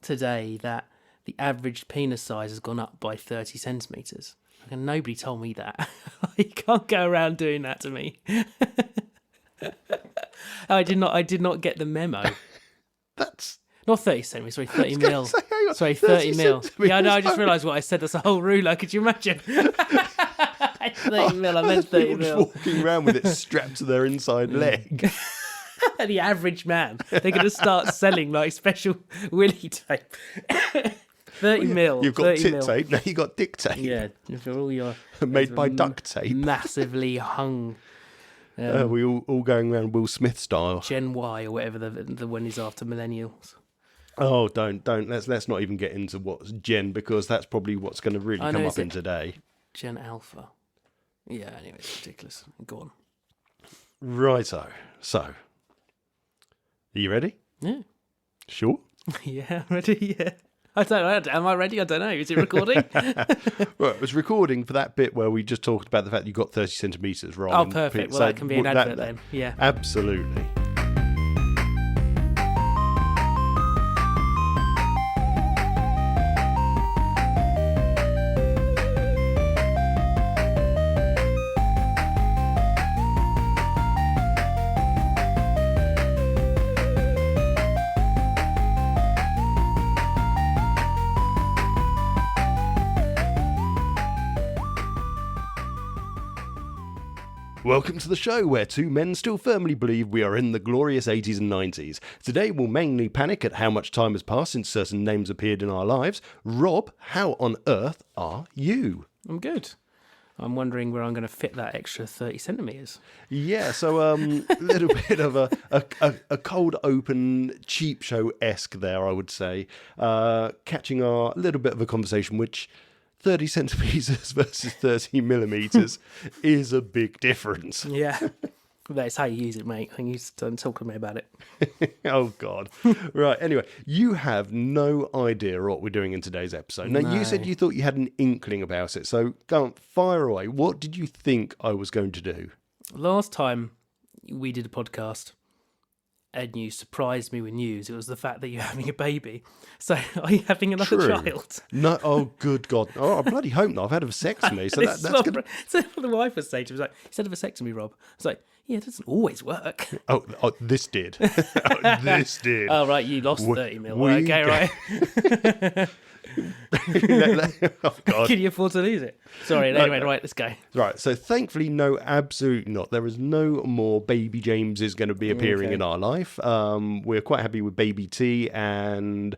today that the average penis size has gone up by 30 centimetres. And nobody told me that. You can't go around doing that to me. I did not get the memo. That's... Not 30 centimetres, sorry, 30 mil. Say, hang on, Sorry, 30 mil. centimetres. Yeah, I know, I just realised what I said. That's a whole ruler. Could you imagine? 30 mil, I meant 30 People just mil. walking around with it strapped to their inside leg. The average man. They're going to start selling like special willy tape. 30 mil. You've got 30 tit mil. tape, now you've got dick tape. Yeah, for all your... Made by duct tape. Massively hung. We all going around Will Smith style. Gen Y or whatever the one is after millennials. Oh, don't. Let's not even get into what's Gen, because that's probably what's going to really come up in today. Gen Alpha. Yeah, anyway, it's ridiculous. Go on. Righto. So, are you ready? Yeah. Sure. Yeah, ready? Yeah. I don't know. Am I ready? I don't know. Is it recording? Well, it was recording for that bit where we just talked about the fact you got 30 centimetres wrong. Oh, perfect. Well, that can be an advert then. Yeah. Absolutely. Welcome to the show where two men still firmly believe we are in the glorious 80s and 90s. Today we'll mainly panic at how much time has passed since certain names appeared in our lives. Rob, how on earth are you? I'm good. I'm wondering where I'm going to fit that extra 30 centimetres. Yeah, so a little bit of a cold open cheap show-esque there, I would say. Catching our little bit of a conversation, which 30 centimetres versus 30 millimetres is a big difference. Yeah. That's how you use it, mate. I think you don't talk to me about it. Oh, God. Right, anyway, you have no idea what we're doing in today's episode. Now, No. you said you thought you had an inkling about it, so go on, fire away. What did you think I was going to do? Last time we did a podcast and you surprised me with news, it was the fact that you're having a baby. So are you having another True. child? No, oh, good God. Oh, I bloody hope not. I've had a vasectomy, so that's going to... So the wife was saying to me, like, you said a vasectomy, Rob. I was like, yeah, it doesn't always work. Oh, this did. Oh, this did. Oh, right, you lost 30 mil. we Okay, right. Oh, God. Can you afford to lose it? Sorry, anyway, right, let's go. Right, so thankfully, no, absolutely not. There is no more Baby James is going to be appearing in our life. We're quite happy with Baby T and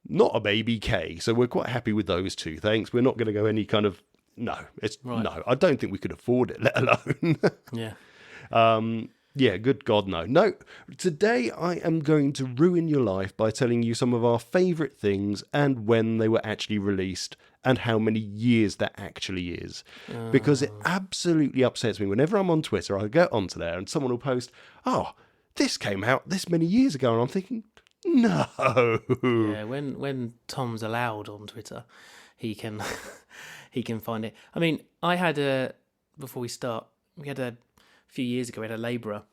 not a Baby K, so we're quite happy with those two. Thanks. We're not going to go any kind of... No, no, I don't think we could afford it, let alone... Yeah. Yeah, good God, no. No, today I am going to ruin your life by telling you some of our favourite things and when they were actually released and how many years that actually is. Because it absolutely upsets me. Whenever I'm on Twitter, I get onto there and someone will post, oh, this came out this many years ago. And I'm thinking, no. Yeah, when Tom's allowed on Twitter, he can he can find it. I mean, I had before we start, we had a few years ago, we had a labourer,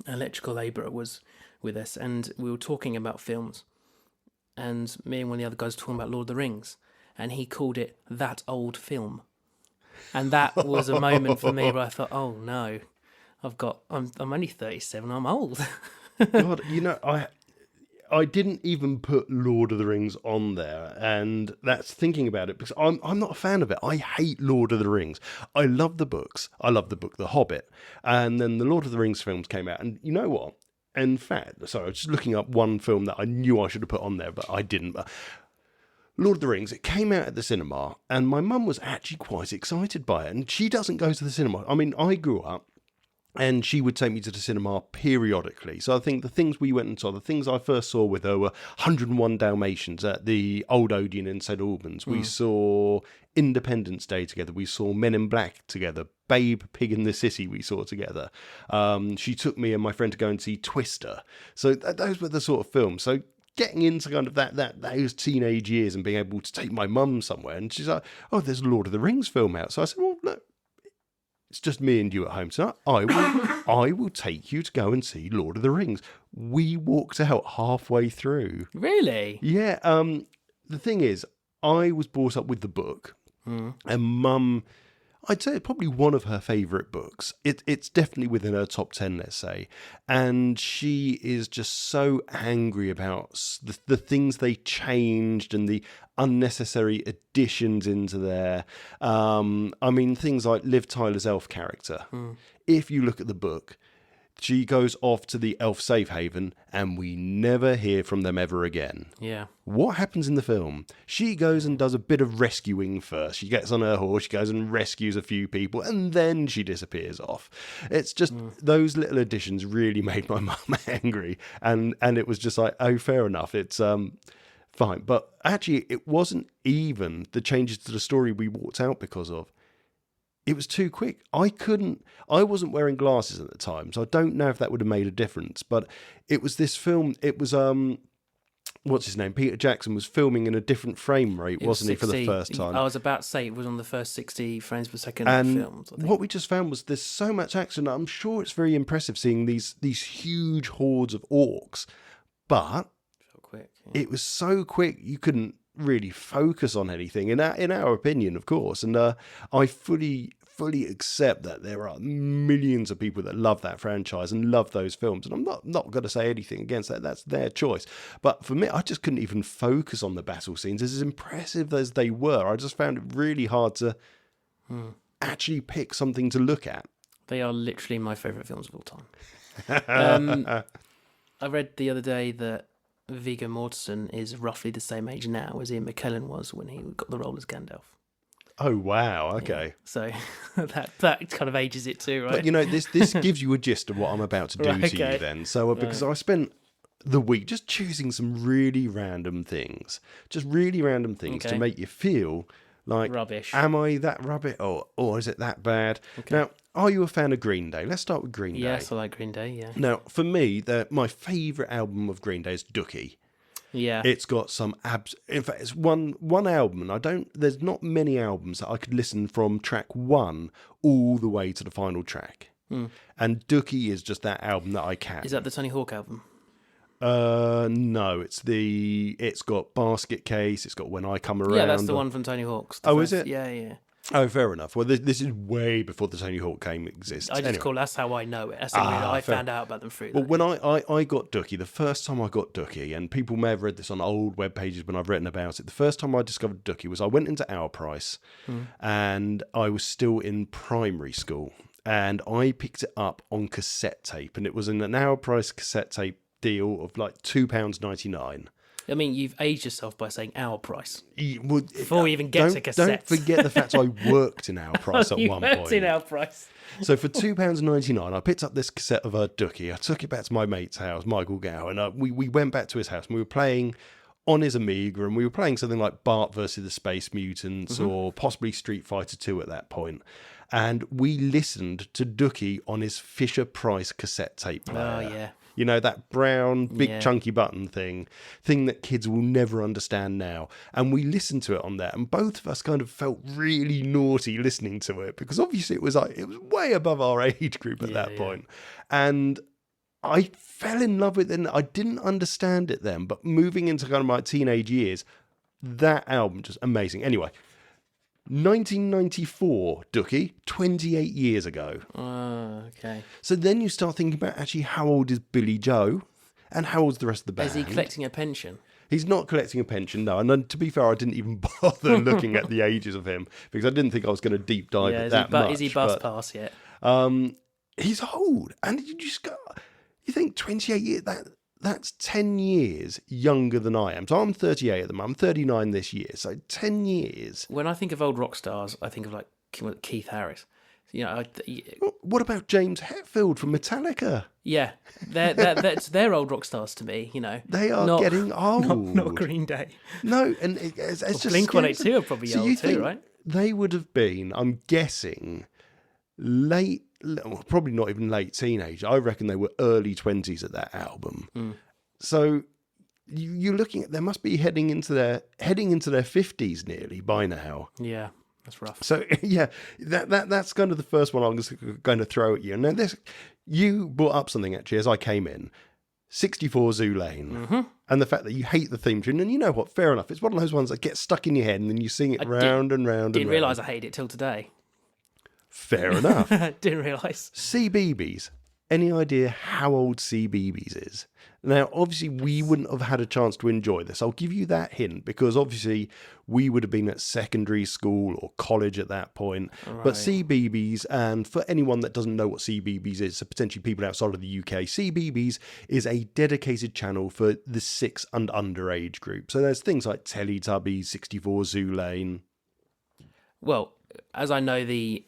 an electrical labourer was with us, and we were talking about films, and me and one of the other guys were talking about Lord of the Rings, and he called it That Old Film. And that was a moment for me where I thought, oh no, I'm only 37, I'm old. God, you know, I didn't even put Lord of the Rings on there, and that's thinking about it, because I'm not a fan of it. I hate Lord of the Rings. I love the books. I love the book The Hobbit, and then the Lord of the Rings films came out, and you know what? In fact, sorry, I was just looking up one film that I knew I should have put on there, but I didn't. But Lord of the Rings, it came out at the cinema, and my mum was actually quite excited by it, and she doesn't go to the cinema. I mean, I grew up, and she would take me to the cinema periodically. So I think the things we went and saw, the things I first saw with her were 101 Dalmatians at the Old Odeon in St Albans. We saw Independence Day together. We saw Men in Black together. Babe, Pig in the City we saw together. She took me and my friend to go and see Twister. So those were the sort of films. So getting into kind of those teenage years and being able to take my mum somewhere, and she's like, oh, there's a Lord of the Rings film out. So I said, well, look, it's just me and you at home. So I will take you to go and see Lord of the Rings. We walked out halfway through. Really? Yeah. The thing is, I was brought up with the book, and Mum, I'd say it's probably one of her favourite books. It's definitely within her top 10, let's say. And she is just so angry about the things they changed and the unnecessary additions into there. I mean, things like Liv Tyler's elf character. If you look at the book, she goes off to the elf safe haven and we never hear from them ever again. Yeah. What happens in the film? She goes and does a bit of rescuing first. She gets on her horse, she goes and rescues a few people, and then she disappears off. It's just those little additions really made my mum angry. And it was just like, oh, fair enough. It's fine. But actually, it wasn't even the changes to the story we walked out because of. It was too quick. I wasn't wearing glasses at the time, so I don't know if that would have made a difference. But it was this film, it was, what's his name? Peter Jackson was filming in a different frame rate, wasn't he, for the first time? I was about to say it was on the first 60 frames per second and films. I think. What we just found was there's so much action. I'm sure it's very impressive seeing these huge hordes of orcs, but Quick, it was so quick you couldn't really focus on anything in our opinion, of course. And I fully accept that there are millions of people that love that franchise and love those films, and I'm not going to say anything against that. That's their choice. But for me, I just couldn't even focus on the battle scenes. As impressive as they were, I just found it really hard to actually pick something to look at. They are literally my favourite films of all time. I read the other day that Viggo Mortensen is roughly the same age now as Ian McKellen was when he got the role as Gandalf. Oh, wow. Okay. Yeah. So that kind of ages it too, right? But, you know, this gives you a gist of what I'm about to do to you then. So, because I spent the week just choosing some really random things. Just really random things to make you feel like... Rubbish. Am I that rubbish? Or is it that bad? Okay. Now, are you a fan of Green Day? Let's start with Green Day. Yes, I like Green Day, yeah. Now, for me, my favourite album of Green Day is Dookie. Yeah. It's got some in fact, it's one album, and there's not many albums that I could listen from track 1 all the way to the final track. And Dookie is just that album that I can. Is that the Tony Hawk album? No, it's got Basket Case, it's got When I Come Around. Yeah, that's the one from Tony Hawk's. Is it? Yeah. Oh, fair enough. Well, this is way before the Tony Hawk game exists. That's how I know it. That's the way that I found out about them through. Well, when I got Dookie, the first time I got Dookie, and people may have read this on old web pages when I've written about it, the first time I discovered Dookie was I went into Our Price, and I was still in primary school, and I picked it up on cassette tape, and it was in an Our Price cassette tape deal of like £2.99. I mean, you've aged yourself by saying Our Price. Before we even get to cassettes. Don't forget the fact I worked in Our Price at one point. You worked in Our Price. So for £2.99, I picked up this cassette of Dookie. I took it back to my mate's house, Michael Gow, and we went back to his house, and we were playing on his Amiga, and we were playing something like Bart versus the Space Mutants or possibly Street Fighter 2 at that point. And we listened to Dookie on his Fisher-Price cassette tape player. Oh, yeah. You know, that brown, big, chunky button thing that kids will never understand now. And we listened to it on there, and both of us kind of felt really naughty listening to it, because obviously it was way above our age group at that point. And I fell in love with it, and I didn't understand it then, but moving into kind of my teenage years, that album, just amazing. Anyway, 1994, Dookie, 28 years ago. Okay. So then you start thinking about actually how old is Billy Joe and how old's the rest of the band? Is he collecting a pension? He's not collecting a pension, no. And then, to be fair, I didn't even bother looking at the ages of him because I didn't think I was going to deep dive it that much. Is he bus pass yet? He's old. And you think 28 years, that's 10 years younger than I am. So I'm 38 at the moment. I'm 39 this year. So 10 years. When I think of old rock stars, I think of like Keith Harris. You know, what about James Hetfield from Metallica? Yeah, they're old rock stars to me. You know, they are getting old. Not Green Day. No, and it's just Blink-182 are probably old too, right? They would have been, I'm guessing, probably not even late teenage. I reckon they were early 20s at that album. So you're looking at, they must be heading into their 50s nearly by now. Yeah. That's rough. So yeah, that's kind of the first one I'm just going to throw at you. Now this, you brought up something actually as I came in, 64 Zoo Lane, and the fact that you hate the theme tune. And you know what? Fair enough. It's one of those ones that gets stuck in your head, and then you sing it round and round. Didn't realise I hated it till today. Fair enough. Didn't realise. CBeebies. Any idea how old CBeebies is? Now, obviously, we wouldn't have had a chance to enjoy this. I'll give you that hint because obviously we would have been at secondary school or college at that point. Right. But CBeebies, and for anyone that doesn't know what CBeebies is, so potentially people outside of the UK, CBeebies is a dedicated channel for the 6 and underage group. So there's things like Teletubbies, 64 Zoo Lane. Well, as I know the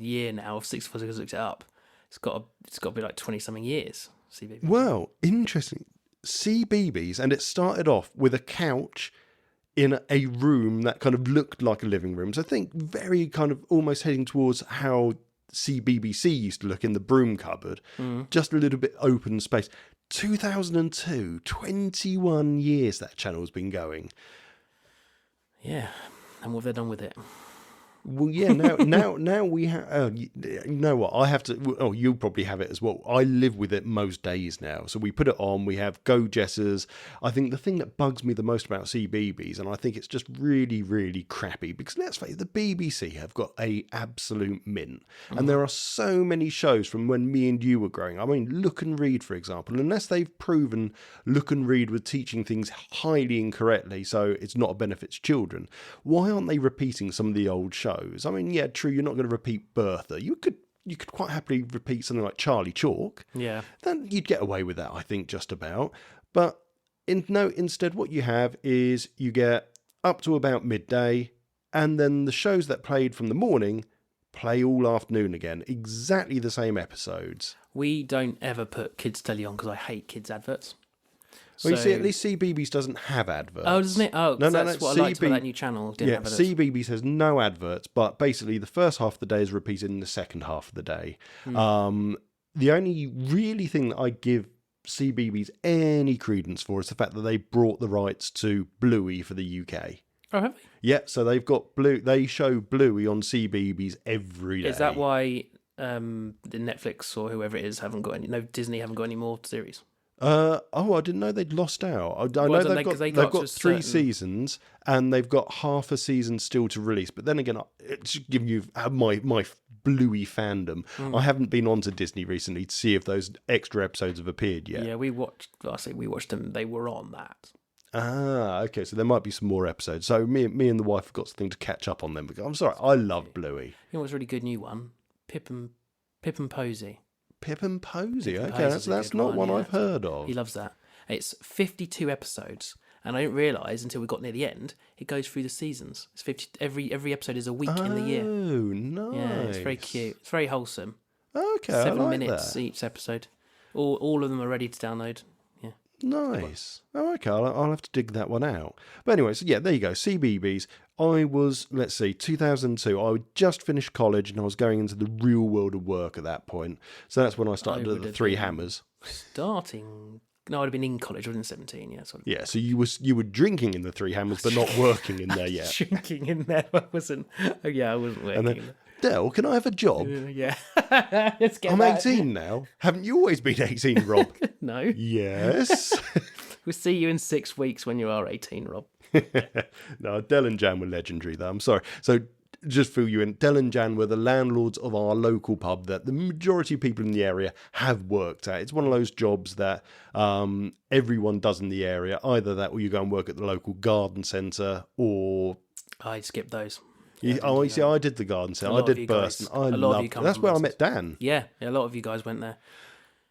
year now of 64 Zoo, looked it up. It's got to be like 20-something years, CBeebies. Well, interesting. CBeebies, and it started off with a couch in a room that kind of looked like a living room. So I think very kind of almost heading towards how CBBC used to look in the broom cupboard. Just a little bit open space. 2002, 21 years that channel's been going. Yeah, and what have they done with it? Well, yeah, now we have, you know what, I have to, oh, you'll probably have it as well. I live with it most days now. So we put it on, we have Go Jessers. I think the thing that bugs me the most about CBeebies, and I think it's just really, really crappy, because let's face it, the BBC have got a absolute mint. And there are so many shows from when me and you were growing. I mean, Look and Read, for example, unless they've proven Look and Read were teaching things highly incorrectly, so it's not a benefit to children, why aren't they repeating some of the old shows? I mean, yeah, true, you're not going to repeat Bertha. You could quite happily repeat something like Charlie Chalk. Yeah. Then you'd get away with that, I think, just about. But instead what you have is you get up to about midday, and then the shows that played from the morning play all afternoon again. Exactly the same episodes. We don't ever put kids' telly on because I hate kids' adverts. Well, you see, at least CBeebies doesn't have adverts. Oh, doesn't it? Oh, no, that's what I liked about that new channel. Didn't have adverts. CBeebies has no adverts, but basically the first half of the day is repeated in the second half of the day. The only really thing that I give CBeebies any credence for is the fact that they brought the rights to Bluey for the UK. Oh, have they? Yeah, so they've got They show Bluey on CBeebies every day. Is that why the Netflix or whoever it is haven't got any? No, Disney haven't got any more series. I didn't know they'd lost out. I know they've got 3 seasons, and they've got half a season still to release. But then again, it's giving you my Bluey fandom. I haven't been onto Disney recently to see if those extra episodes have appeared yet. Yeah, we watched them. They were on that. Ah, okay. So there might be some more episodes. So me and the wife have got something to catch up on them. Because I'm sorry, I love Bluey. You know what's a really good new one? Pip and Posy. Pip and Posy. Okay, that's not one I've heard of. He loves that. It's 52 episodes, and I didn't realise until we got near the end, it goes through the seasons. It's 50. Every episode is a week in the year. Oh, nice. Yeah, it's very cute. It's very wholesome. Okay, 7 I like minutes that. each episode. All of them are ready to download. Yeah. Nice. Oh, okay, I'll have to dig that one out. But anyway, so yeah, there you go. CBeebies. I was, 2002. I had just finished college and I was going into the real world of work at that point. So that's when I started at the Three Hammers. No, I'd have been in college. I was in 17, yeah. Sort of. Yeah, so you were drinking in the Three Hammers, but not working in there yet. Drinking in there, I wasn't. Oh, yeah, I wasn't working. And then, Del, can I have a job? Yeah. Let's get I'm 18 now. Haven't you always been 18, Rob? No. Yes. We'll see you in 6 weeks when you are 18, Rob. No, Del and Jan were legendary, though. I'm sorry. So, just fill you in, Del and Jan were the landlords of our local pub that the majority of people in the area have worked at. It's one of those jobs that everyone does in the area. Either that or you go and work at the local garden centre or... I skipped those. Yeah, I did the garden centre. I did Burston. I loved it. That's where I met Dan. Yeah, a lot of you guys went there.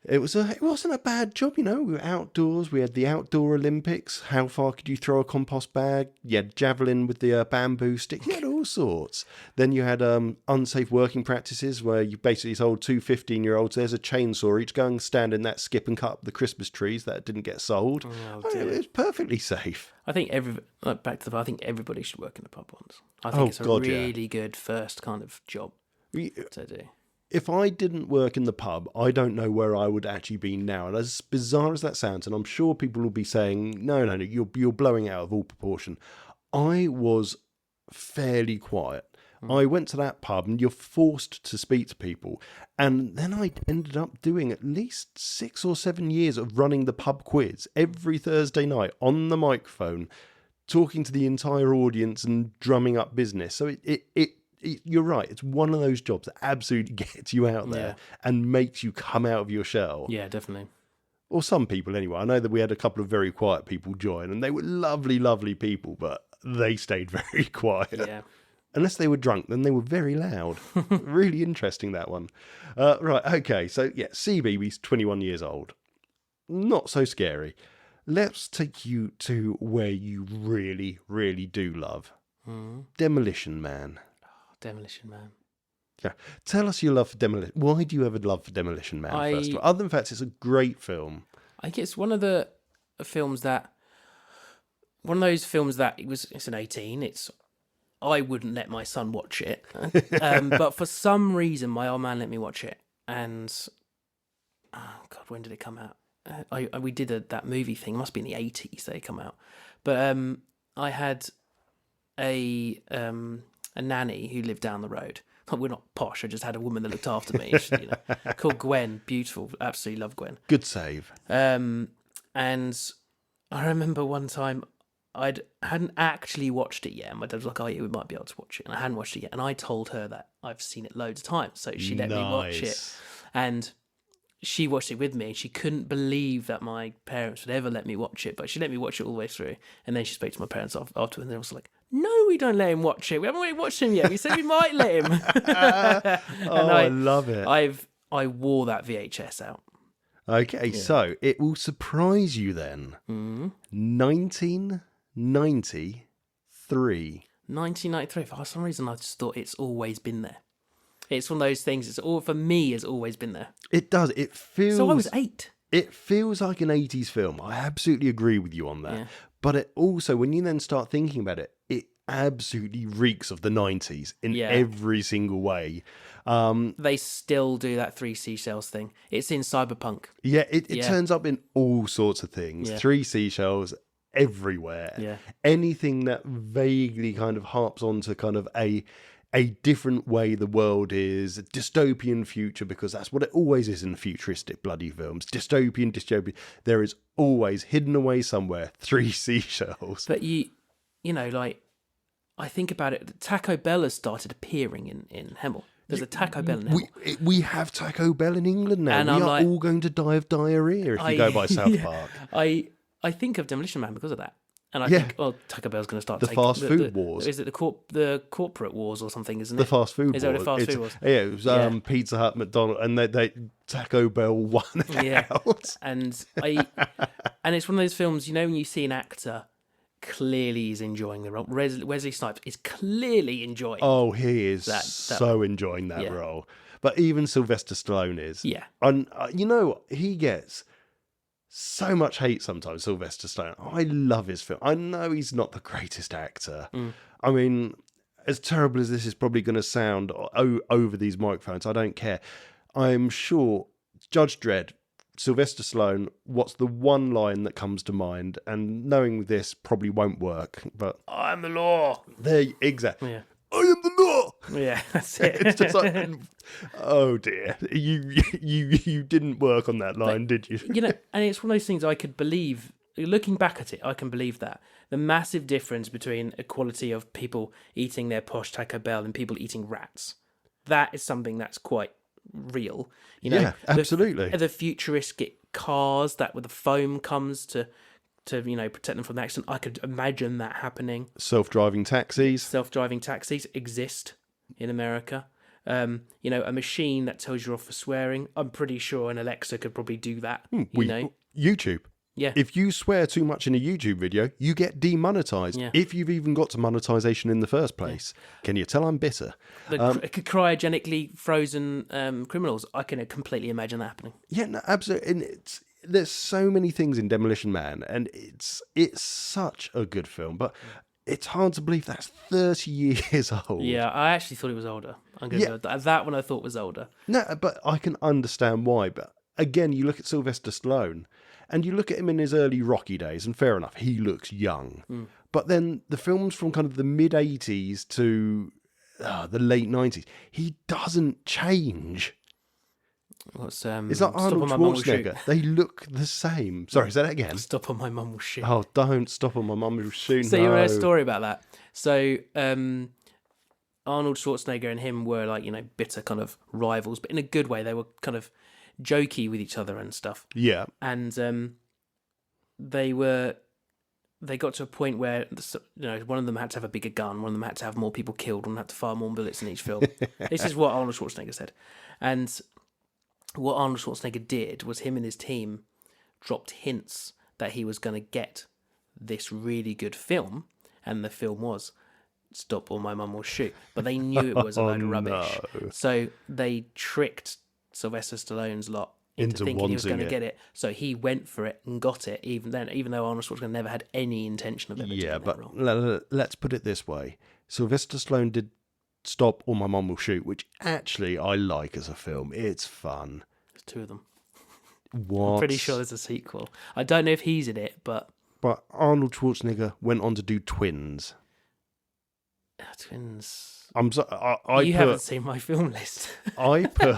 It wasn't a bad job, you know. We were outdoors. We had the outdoor Olympics. How far could you throw a compost bag? You had javelin with the bamboo stick. You had all sorts. Then you had unsafe working practices where you basically told 2 15-year-olds, there's a chainsaw, each go and stand in that skip and cut up the Christmas trees that didn't get sold. It was perfectly safe. I think I think everybody should work in the pub once. I think it's a really good first kind of job to do. If I didn't work in the pub, I don't know where I would actually be now. And as bizarre as that sounds, and I'm sure people will be saying, no, you're blowing out of all proportion. I was fairly quiet. I went to that pub and you're forced to speak to people. And then I ended up doing at least 6 or 7 years of running the pub quiz every Thursday night on the microphone, talking to the entire audience and drumming up business. So you're right. It's one of those jobs that absolutely gets you out there and makes you come out of your shell. Yeah, definitely. Or some people anyway. I know that we had a couple of very quiet people join, and they were lovely, lovely people, but they stayed very quiet. Yeah. Unless they were drunk, then they were very loud. Really interesting, that one. Right, okay. So, yeah, CBeebies, 21 years old. Not so scary. Let's take you to where you really, really do love. Demolition Man. Oh, Demolition Man. Yeah. Tell us your love for Demolition. Why do you ever love for Demolition Man, first of all? Other than the fact it's a great film. I think it's one of the films that... One of those films that it's an 18. I wouldn't let my son watch it. But for some reason, my old man let me watch it. And... Oh, God, when did it come out? We did that movie thing. It must be in the 80s they come out. But I had a nanny who lived down the road. We're not posh. I just had a woman that looked after me. She, called Gwen. Beautiful. Absolutely love Gwen. Good save. And I remember one time hadn't actually watched it yet. And my dad was like, "Oh yeah, we might be able to watch it." And I hadn't watched it yet. And I told her that I've seen it loads of times, so she let me watch it. And she watched it with me, and she couldn't believe that my parents would ever let me watch it. But she let me watch it all the way through. And then she spoke to my parents afterwards, and they was like, "No, we don't let him watch it. We haven't really watched him yet. We said we might let him." I love it. I wore that VHS out. Okay, so it will surprise you then. 1993. 1993. For some reason, I just thought it's always been there. It's one of those things. It's all for me. Has always been there. It does. It feels. So I was 8. It feels like an 80s film. I absolutely agree with you on that. Yeah. But it also, when you then start thinking about it, it absolutely reeks of the 90s in every single way. They still do that 3 seashells thing. It's in Cyberpunk. Yeah, it turns up in all sorts of things. Yeah. 3 seashells everywhere. Yeah. Anything that vaguely kind of harps onto kind of a different way the world is, a dystopian future, because that's what it always is in futuristic bloody films. Dystopian. There is always, hidden away somewhere, 3 seashells. But you know, like, I think about it, Taco Bell has started appearing in Hemel. There's a Taco Bell in Hemel. We have Taco Bell in England now. And we I'm are like, all going to die of diarrhea if you go by South Park. I think of Demolition Man because of that. And I think, Taco Bell's going to start taking... fast food wars. Is it the corporate wars or something, isn't it? The fast food wars. Is it the fast food wars? Yeah, it was Pizza Hut, McDonald's, and they Taco Bell won out. And it's one of those films, you know, when you see an actor clearly is enjoying the role. Wesley Snipes is clearly enjoying. Oh, he is so enjoying that role. But even Sylvester Stallone is. Yeah. And you know, he gets so much hate sometimes, Sylvester Stallone. I love his film. I know he's not the greatest actor. I mean, as terrible as this is probably going to sound over these microphones, I don't care. I'm sure Judge Dredd, Sylvester Stallone, what's the one line that comes to mind? And knowing this probably won't work, but I'm the law. There, exactly. Yeah. I am the law. Yeah, that's it. It's just like, oh dear, you didn't work on that line, did you? You know, and it's one of those things I could believe. Looking back at it, I can believe that the massive difference between equality of people eating their posh Taco Bell and people eating rats. That is something that's quite real. You know, yeah, absolutely. The futuristic cars that with the foam comes to protect them from the accident. I could imagine that happening. Self-driving taxis exist in America. A machine that tells you off for swearing. I'm pretty sure an Alexa could probably do that. YouTube. Yeah. If you swear too much in a YouTube video, you get demonetized. Yeah. If you've even got to monetization in the first place. Yeah. Can you tell I'm bitter? The cryogenically frozen criminals. I can completely imagine that happening. Yeah, no, absolutely. And there's so many things in Demolition Man, and it's such a good film, but it's hard to believe that's 30 years old. Yeah, I actually thought it was older. I'm going to go that one I thought was older. No, but I can understand why. But again, you look at Sylvester Stallone, and you look at him in his early Rocky days, and fair enough, he looks young. But then the films from kind of the mid-80s to the late 90s. He doesn't change. What's It's like Stop Arnold on My Mum Will Shoot. Schwarzenegger. They look the same. Sorry, say that again. Stop on My Mum Will Shoot. Oh, don't stop on My Mum Will Shoot. So No. you want a story about that? So Arnold Schwarzenegger and him were like, bitter kind of rivals, but in a good way. They were kind of jokey with each other and stuff. Yeah. And they got to a point where one of them had to have a bigger gun, one of them had to have more people killed, one had to fire more bullets in each film. This is what Arnold Schwarzenegger said. And what Arnold Schwarzenegger did was him and his team dropped hints that he was going to get this really good film, and the film was Stop or My Mum Will Shoot. But they knew it was a load of rubbish. No. So they tricked Sylvester Stallone's lot into thinking he was going to get it. So he went for it and got it, even though Arnold Schwarzenegger never had any intention of ever doing that role. Let's put it this way. Sylvester Stallone did Stop or My Mum Will Shoot, which actually I like as a film. It's fun. There's two of them. What? I'm pretty sure there's a sequel. I don't know if he's in it, but Arnold Schwarzenegger went on to do Twins. Twins. You haven't seen my film list. I put.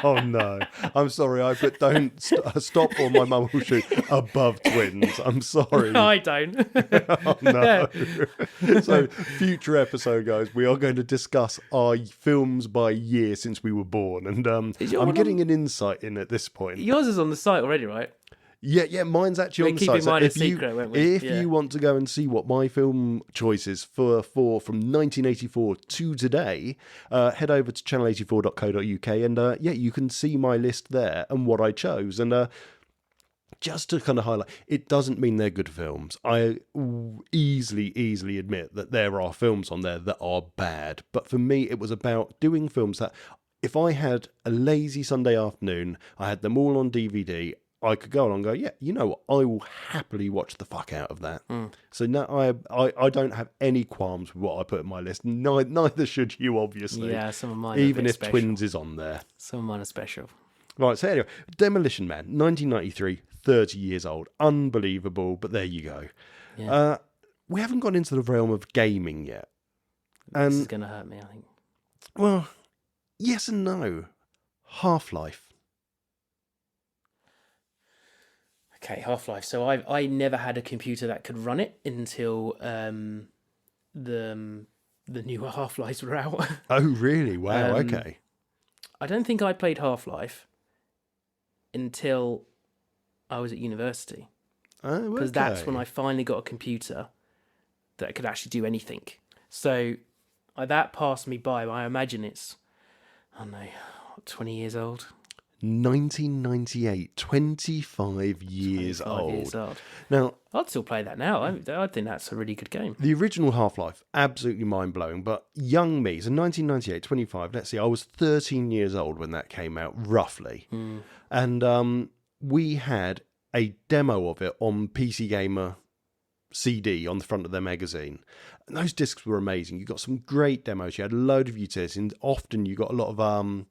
Oh no! I'm sorry. I put Don't Stop or My Mum Will Shoot above Twins. I'm sorry. No, I don't. Oh no! So future episode, guys, we are going to discuss our films by year since we were born, and I'm getting an insight in at this point. Yours is on the site already, right? Yeah, mine's actually on the site. Keeping mine a if secret, won't we? If you want to go and see what my film choices for from 1984 to today, head over to channel84.co.uk and you can see my list there and what I chose. And just to kind of highlight, it doesn't mean they're good films. I easily admit that there are films on there that are bad. But for me, it was about doing films that if I had a lazy Sunday afternoon, I had them all on DVD, I could go along and go, yeah, you know what? I will happily watch the fuck out of that. So now I don't have any qualms with what I put in my list. Neither should you, obviously. Yeah, some of mine even are if special. Twins is on there. Some of mine are special. Right, so anyway, Demolition Man, 1993, 30 years old. Unbelievable, but there you go. Yeah. We haven't gone into the realm of gaming yet. This is going to hurt me, I think. Well, yes and no. Half-Life. Okay, Half-Life. So I never had a computer that could run it until the newer Half-Lives were out. Oh, really? Wow, okay. I don't think I played Half-Life until I was at university. Oh, okay. Because that's when I finally got a computer that could actually do anything. So that passed me by. I imagine it's, 20 years old. 1998, 25 years old. Now, I'd still play that now. I think that's a really good game. The original Half-Life, absolutely mind-blowing, but young me, so 1998, 25, let's see, I was 13 years old when that came out, roughly. And we had a demo of it on PC Gamer CD on the front of their magazine. And those discs were amazing. You got some great demos. You had a load of utilities, and often you got a lot of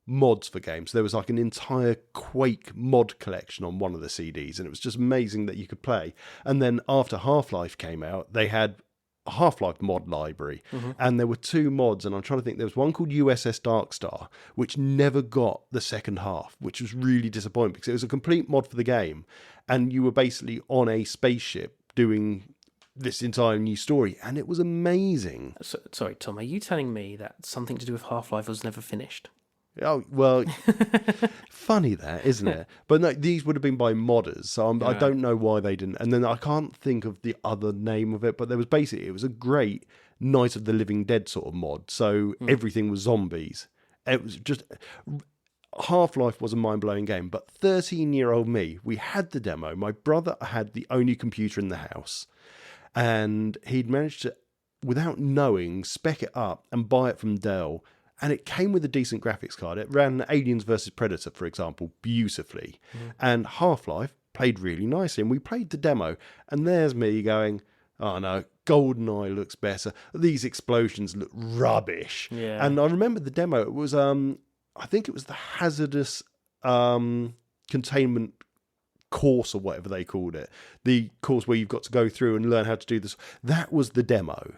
mods for games. There was like an entire Quake mod collection on one of the CDs, and it was just amazing that you could play. And then after Half-Life came out, they had a Half-Life mod library, and there were two mods, and I'm trying to think, there was one called USS Darkstar, which never got the second half, which was really disappointing because it was a complete mod for the game, and you were basically on a spaceship doing this entire new story, and it was amazing. Sorry, Tom, are you telling me that something to do with Half-Life was never finished? Oh, well, funny that, isn't it? But no, these would have been by modders, so I don't know why they didn't. And then I can't think of the other name of it, but there was basically, it was a great Night of the Living Dead sort of mod, so everything was zombies. It was just, Half-Life was a mind-blowing game, but 13-year-old me, we had the demo. My brother had the only computer in the house, and he'd managed to, without knowing, spec it up and buy it from Dell. And it came with a decent graphics card. It ran Aliens vs. Predator, for example, beautifully. And Half-Life played really nicely. And we played the demo. And there's me going, oh no, GoldenEye looks better. These explosions look rubbish. Yeah. And I remember the demo. It was, I think it was the hazardous containment course or whatever they called it, the course where you've got to go through and learn how to do this. That was the demo.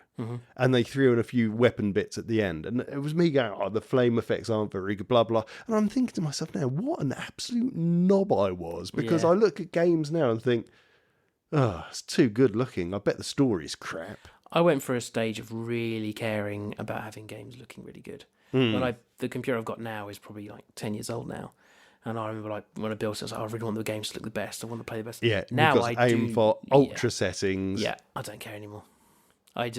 And they threw in a few weapon bits at the end. And it was me going, oh, the flame effects aren't very good, blah, blah. And I'm thinking to myself now, what an absolute knob I was. Because I look at games now and think, oh, it's too good looking. I bet the story's crap. I went for a stage of really caring about having games looking really good. The computer I've got now is probably like 10 years old now. And I remember like when I built it, I was like, I really want the games to look the best. I want to play the best. Yeah, now I aim for ultra settings. Yeah, I don't care anymore. I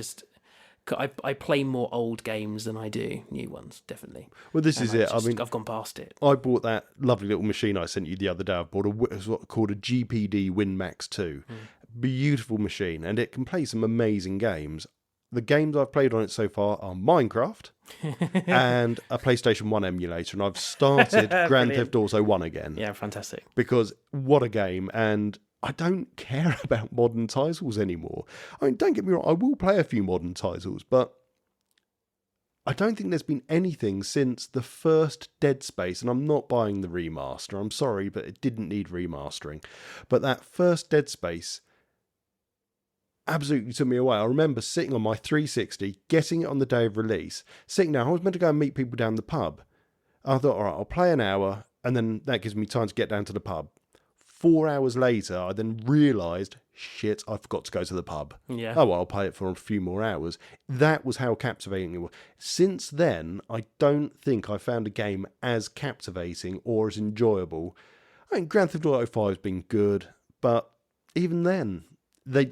play more old games than I do new ones, definitely. Well, this is it. I've gone past it. I bought that lovely little machine I sent you the other day. I bought it's what called a GPD WinMax 2. Beautiful machine, and it can play some amazing games. The games I've played on it so far are Minecraft and a PlayStation 1 emulator, and I've started Grand Theft Auto 1 again. Yeah, fantastic. Because what a game, and I don't care about modern titles anymore. I mean, don't get me wrong, I will play a few modern titles, but I don't think there's been anything since the first Dead Space, and I'm not buying the remaster. I'm sorry, but it didn't need remastering. But that first Dead Space absolutely took me away. I remember sitting on my 360, getting it on the day of release, sitting down. I was meant to go and meet people down the pub. I thought, all right, I'll play an hour, and then that gives me time to get down to the pub. 4 hours later, I then realised, shit, I forgot to go to the pub. Yeah. Oh, well, I'll play it for a few more hours. That was how captivating it was. Since then, I don't think I found a game as captivating or as enjoyable. I mean, Grand Theft Auto 5 has been good, but even then, the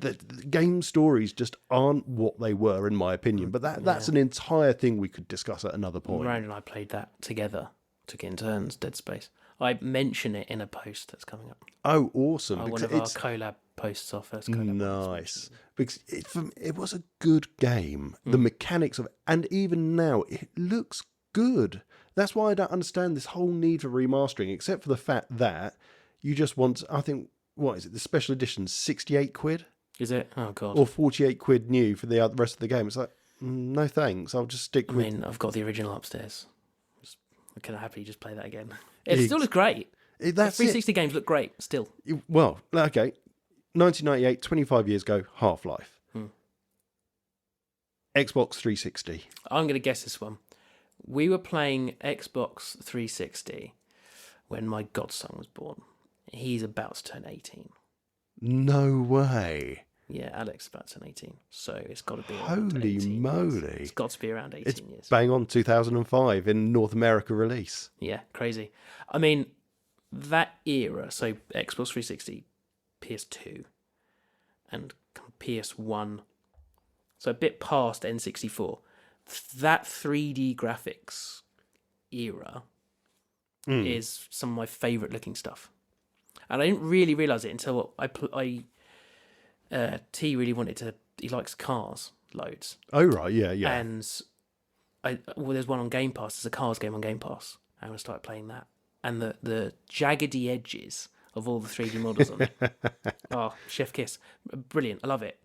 game stories just aren't what they were, in my opinion. But that's an entire thing we could discuss at another point. Ryan and I played that together, took it in turns, Dead Space. I mention it in a post that's coming up. Oh, awesome. One of our collab posts, our first collab. Nice. Because it was a good game. The mechanics of it, and even now, it looks good. That's why I don't understand this whole need for remastering, except for the fact that you just want, I think, what is it, the special edition, 68 quid? Is it? Oh, God. Or 48 quid new for the rest of the game. It's like, no thanks, I'll just stick with... I mean, I've got the original upstairs. I can happily just play that again. It still looks great. That's 360 games look great, still. Well, okay. 1998, 25 years ago, Half-Life. Xbox 360. I'm going to guess this one. We were playing Xbox 360 when my godson was born. He's about to turn 18. No way. Yeah, Alex is about to turn 18. So it's got to be around Holy 18 moly. years. It's got to be around 18 years. Bang on 2005 in North America release. Yeah, crazy. I mean, that era, so Xbox 360, PS2, and PS1, so a bit past N64, that 3D graphics era is some of my favourite looking stuff. And I didn't really realise it until T really wanted to, he likes cars loads. Oh, right, yeah. And there's one on Game Pass, there's a Cars game on Game Pass. I'm going to start playing that. And the jaggedy edges of all the 3D models on it. Oh, chef kiss. Brilliant, I love it.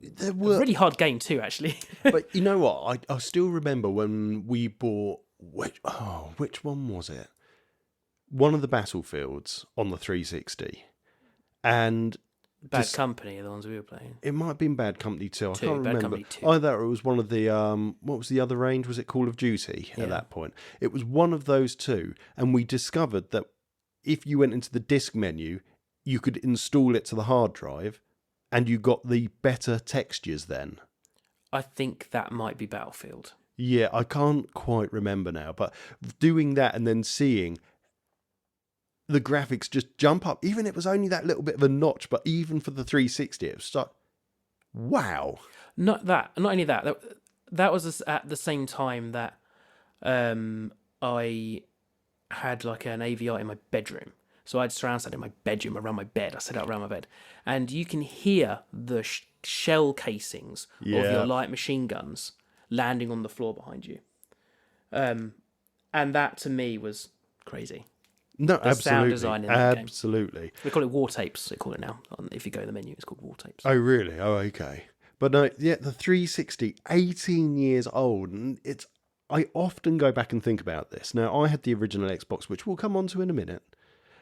There were... A really hard game too, actually. But you know what? I still remember when we bought... Which one was it? One of the Battlefields on the 360. And... Bad Company are the ones we were playing. It might have been Bad Company 2. I can't remember. Company 2. Either it was one of the... what was the other range? Was it Call of Duty at that point? It was one of those two. And we discovered that if you went into the disk menu, you could install it to the hard drive and you got the better textures then. I think that might be Battlefield. Yeah, I can't quite remember now. But doing that and then seeing... the graphics just jump up. Even if it was only that little bit of a notch, but even for the 360, it was like, wow. Not only that. That was at the same time that I had like an AVR in my bedroom. So I had surround sound in my bedroom around my bed. I set it up around my bed. And you can hear the shell casings of your light machine guns landing on the floor behind you. And that to me was crazy. No, the absolutely. Sound design in that absolutely. Game. We call it war tapes. They call it now. If you go to the menu, it's called war tapes. Oh, really? Oh, okay. But no, yeah, the 360, 18 years old, and I often go back and think about this. Now, I had the original Xbox, which we'll come on to in a minute.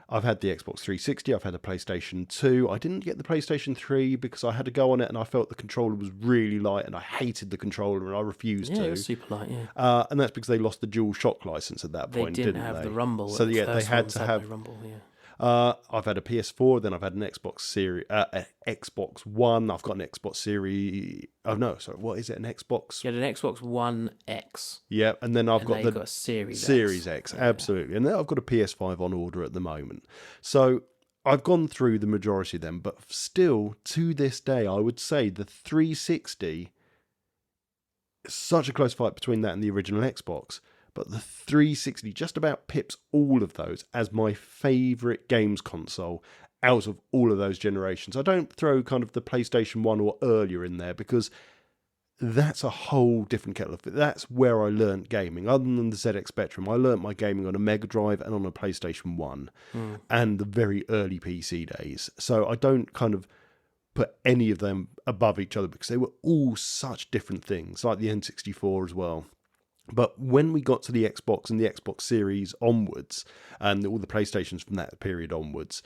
I've had the Xbox 360, I've had a PlayStation 2. I didn't get the PlayStation 3 because I had to go on it and I felt the controller was really light and I hated the controller and I refused Yeah, to. it was super light, yeah. And that's because they lost the dual shock license at that They point, didn't didn't have they? the rumble. So The yeah, they first had ones to had have. no rumble, yeah. I've had a PS4, then I've had an Xbox Series, Xbox One. I've got an Xbox Series. Oh no, sorry, what is it? An Xbox? You had an Xbox One X. Yeah, and then I've And got they the got a Series Series X. X, absolutely, and then I've got a PS5 on order at the moment. So I've gone through the majority of them, but still, to this day, I would say the 360. Such a close fight between that and the original Xbox. But the 360 just about pips all of those as my favourite games console out of all of those generations. I don't throw kind of the PlayStation 1 or earlier in there because that's a whole different kettle of fish. That's where I learnt gaming. Other than the ZX Spectrum, I learnt my gaming on a Mega Drive and on a PlayStation 1 and the very early PC days. So I don't kind of put any of them above each other because they were all such different things, like the N64 as well. But when we got to the Xbox and the Xbox Series onwards, and all the PlayStations from that period onwards,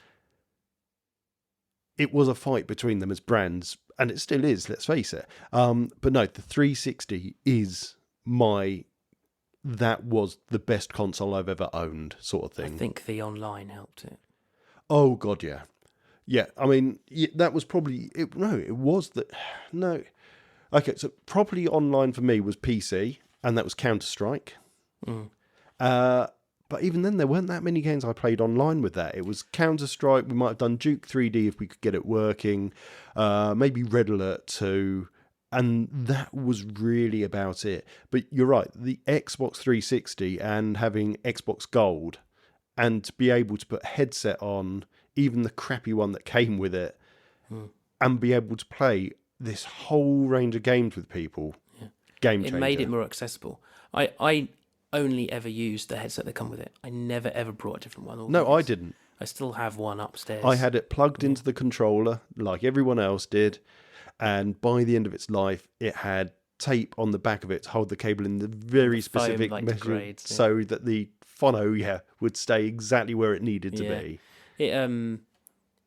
it was a fight between them as brands, and it still is, let's face it. But no, the 360 is that was the best console I've ever owned, sort of thing. I think the online helped it. Oh, God, yeah. Yeah, I mean, that was probably... No. Okay, so properly online for me was PC, and that was Counter-Strike. But even then, there weren't that many games I played online with that. It was Counter-Strike. We might have done Duke 3D if we could get it working. Maybe Red Alert 2. And that was really about it. But you're right. The Xbox 360 and having Xbox Gold and to be able to put a headset on, even the crappy one that came with it, and be able to play this whole range of games with people. Game changer. It made it more accessible. I only ever used the headset that come with it. I never ever brought a different one. No, I didn't. I still have one upstairs. I had it plugged into the controller like everyone else did, and by the end of its life, it had tape on the back of it to hold the cable in the very specific measure so that the phono would stay exactly where it needed to be.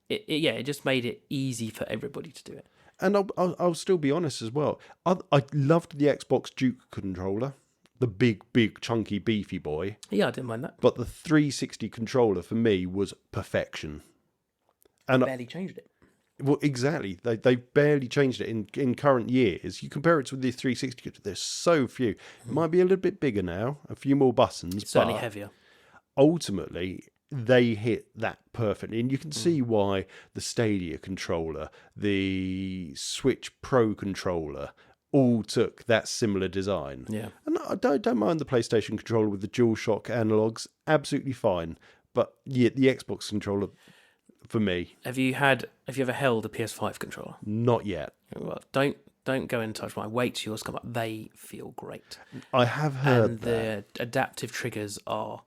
It just made it easy for everybody to do it. And I'll still be honest as well. I loved the Xbox Duke controller, the big, chunky, beefy boy. Yeah, I didn't mind that. But the 360 controller for me was perfection. And barely changed it. Well, exactly. They barely changed it in current years. You compare it to the 360, there's so few. It might be a little bit bigger now, a few more buttons. It's certainly heavier. Ultimately, they hit that perfectly. And you can see why the Stadia controller, the Switch Pro controller, all took that similar design. Yeah. And I don't mind the PlayStation controller with the DualShock analogs. Absolutely fine. But yeah, the Xbox controller, for me... Have you ever held a PS5 controller? Not yet. Well, don't go and touch mine. Wait till yours come up. They feel great. I have heard and the adaptive triggers are...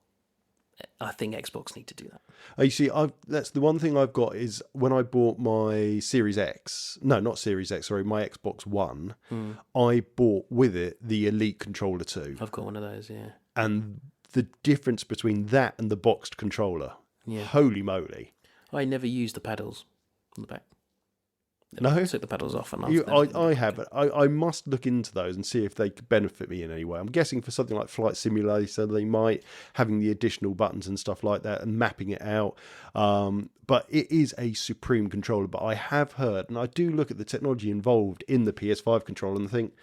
I think Xbox need to do that. You see, that's the one thing I've got is when I bought my Series X, no, not Series X, sorry, my Xbox One, I bought with it the Elite Controller 2. I've got one of those, yeah. And the difference between that and the boxed controller, holy moly. I never used the paddles on the back. No? I took the paddles off. And I have it. I must look into those and see if they could benefit me in any way. I'm guessing for something like Flight Simulator, they might, having the additional buttons and stuff like that and mapping it out. But it is a supreme controller. But I have heard, and I do look at the technology involved in the PS5 controller and think,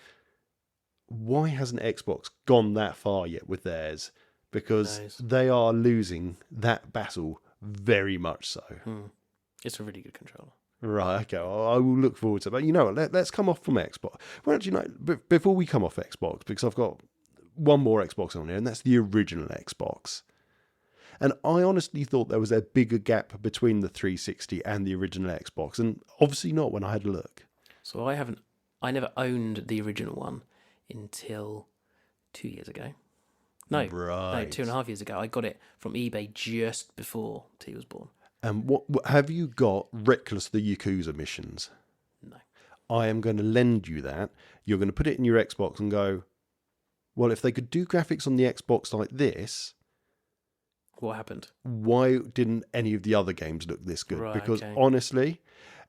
why hasn't Xbox gone that far yet with theirs? Because they are losing that battle very much so. It's a really good controller. Right, okay, I will look forward to it. But you know what, let's come off from Xbox. Well, actually, no, before we come off Xbox, because I've got one more Xbox on here, and that's the original Xbox. And I honestly thought there was a bigger gap between the 360 and the original Xbox, and obviously not when I had a look. So I never owned the original one until 2 years ago. No, 2.5 years ago. I got it from eBay just before T was born. And what have you got? Reckless the Yakuza missions. No. I am going to lend you that. You're going to put it in your Xbox and go, well, if they could do graphics on the Xbox like this, What happened? Why didn't any of the other games look this good? Right, Because okay. honestly,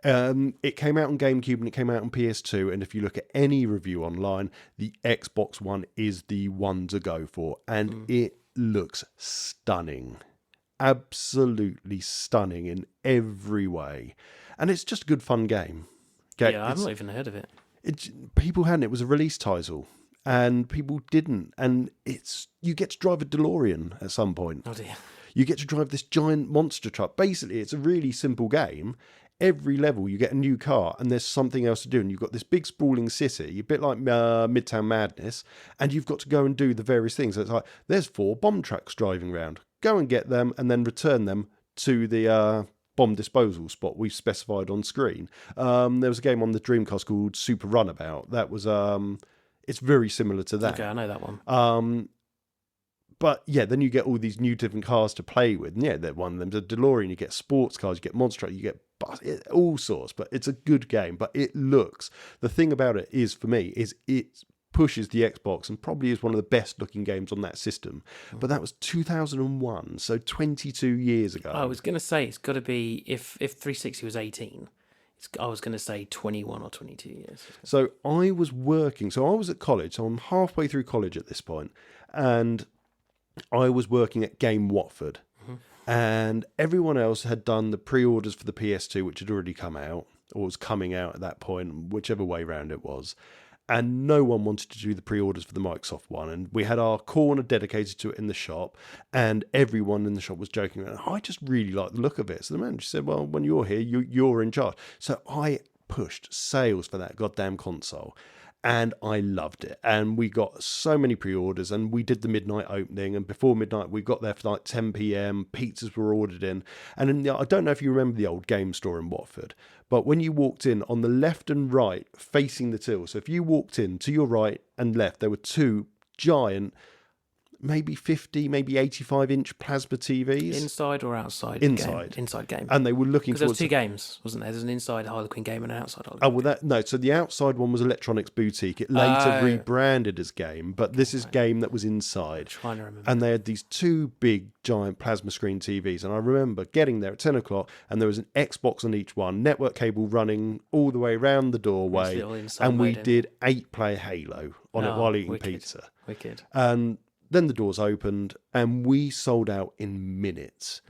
it came out on GameCube and it came out on PS2. And if you look at any review online, the Xbox One is the one to go for. And it looks stunning. Absolutely stunning in every way. And it's just a good fun game. Yeah, I've not even heard of it. People hadn't. It was a release title. And people didn't. And you get to drive a DeLorean at some point. Oh dear. You get to drive this giant monster truck. Basically, it's a really simple game. Every level, you get a new car, and there's something else to do. And you've got this big sprawling city, a bit like Midtown Madness, and you've got to go and do the various things. So it's like, there's 4 bomb trucks driving around. Go and get them, and then return them to the bomb disposal spot we've specified on screen. There was a game on the Dreamcast called Super Runabout. That was it's very similar to that. Okay, I know that one. But yeah, then you get all these new different cars to play with. And yeah, one of them's a DeLorean. You get sports cars, you get monster truck, you get all sorts. But it's a good game. But the thing about it is, for me, is it pushes the Xbox and probably is one of the best looking games on that system. But that was 2001, so 22 years ago. I was going to say it's got to be, if 360 was 18, I was going to say 21 or 22 years. So I was working. So I was at college. So I'm halfway through college at this point, and I was working at Game Watford, and everyone else had done the pre-orders for the PS2, which had already come out, or was coming out at that point, whichever way round it was. And no one wanted to do the pre-orders for the Microsoft one. And we had our corner dedicated to it in the shop, and everyone in the shop was joking around, I just really like the look of it. So the manager said, well, when you're here, you're in charge. So I pushed sales for that goddamn console. And I loved it. And we got so many pre-orders, and we did the midnight opening. And before midnight, we got there for like 10 p.m. Pizzas were ordered in. And I don't know if you remember the old game store in Watford, but when you walked in, on the left and right, facing the till. So if you walked in to your right and left, there were 2 giant, maybe 50, maybe 85-inch plasma TVs. Inside or outside? Inside. Inside game. And they were looking because there was towards 2 games, wasn't there? There's an inside Harlequin game and an outside Oh, Harlequin. well, no. So the outside one was Electronics Boutique. It later rebranded as Game, but this is Game that was inside. I'm trying to remember. And they had these 2 big, giant plasma screen TVs. And I remember getting there at 10 o'clock, and there was an Xbox on each one, network cable running all the way around the doorway. And we did 8-player Halo on it while eating pizza. Wicked. And then the doors opened, and we sold out in minutes.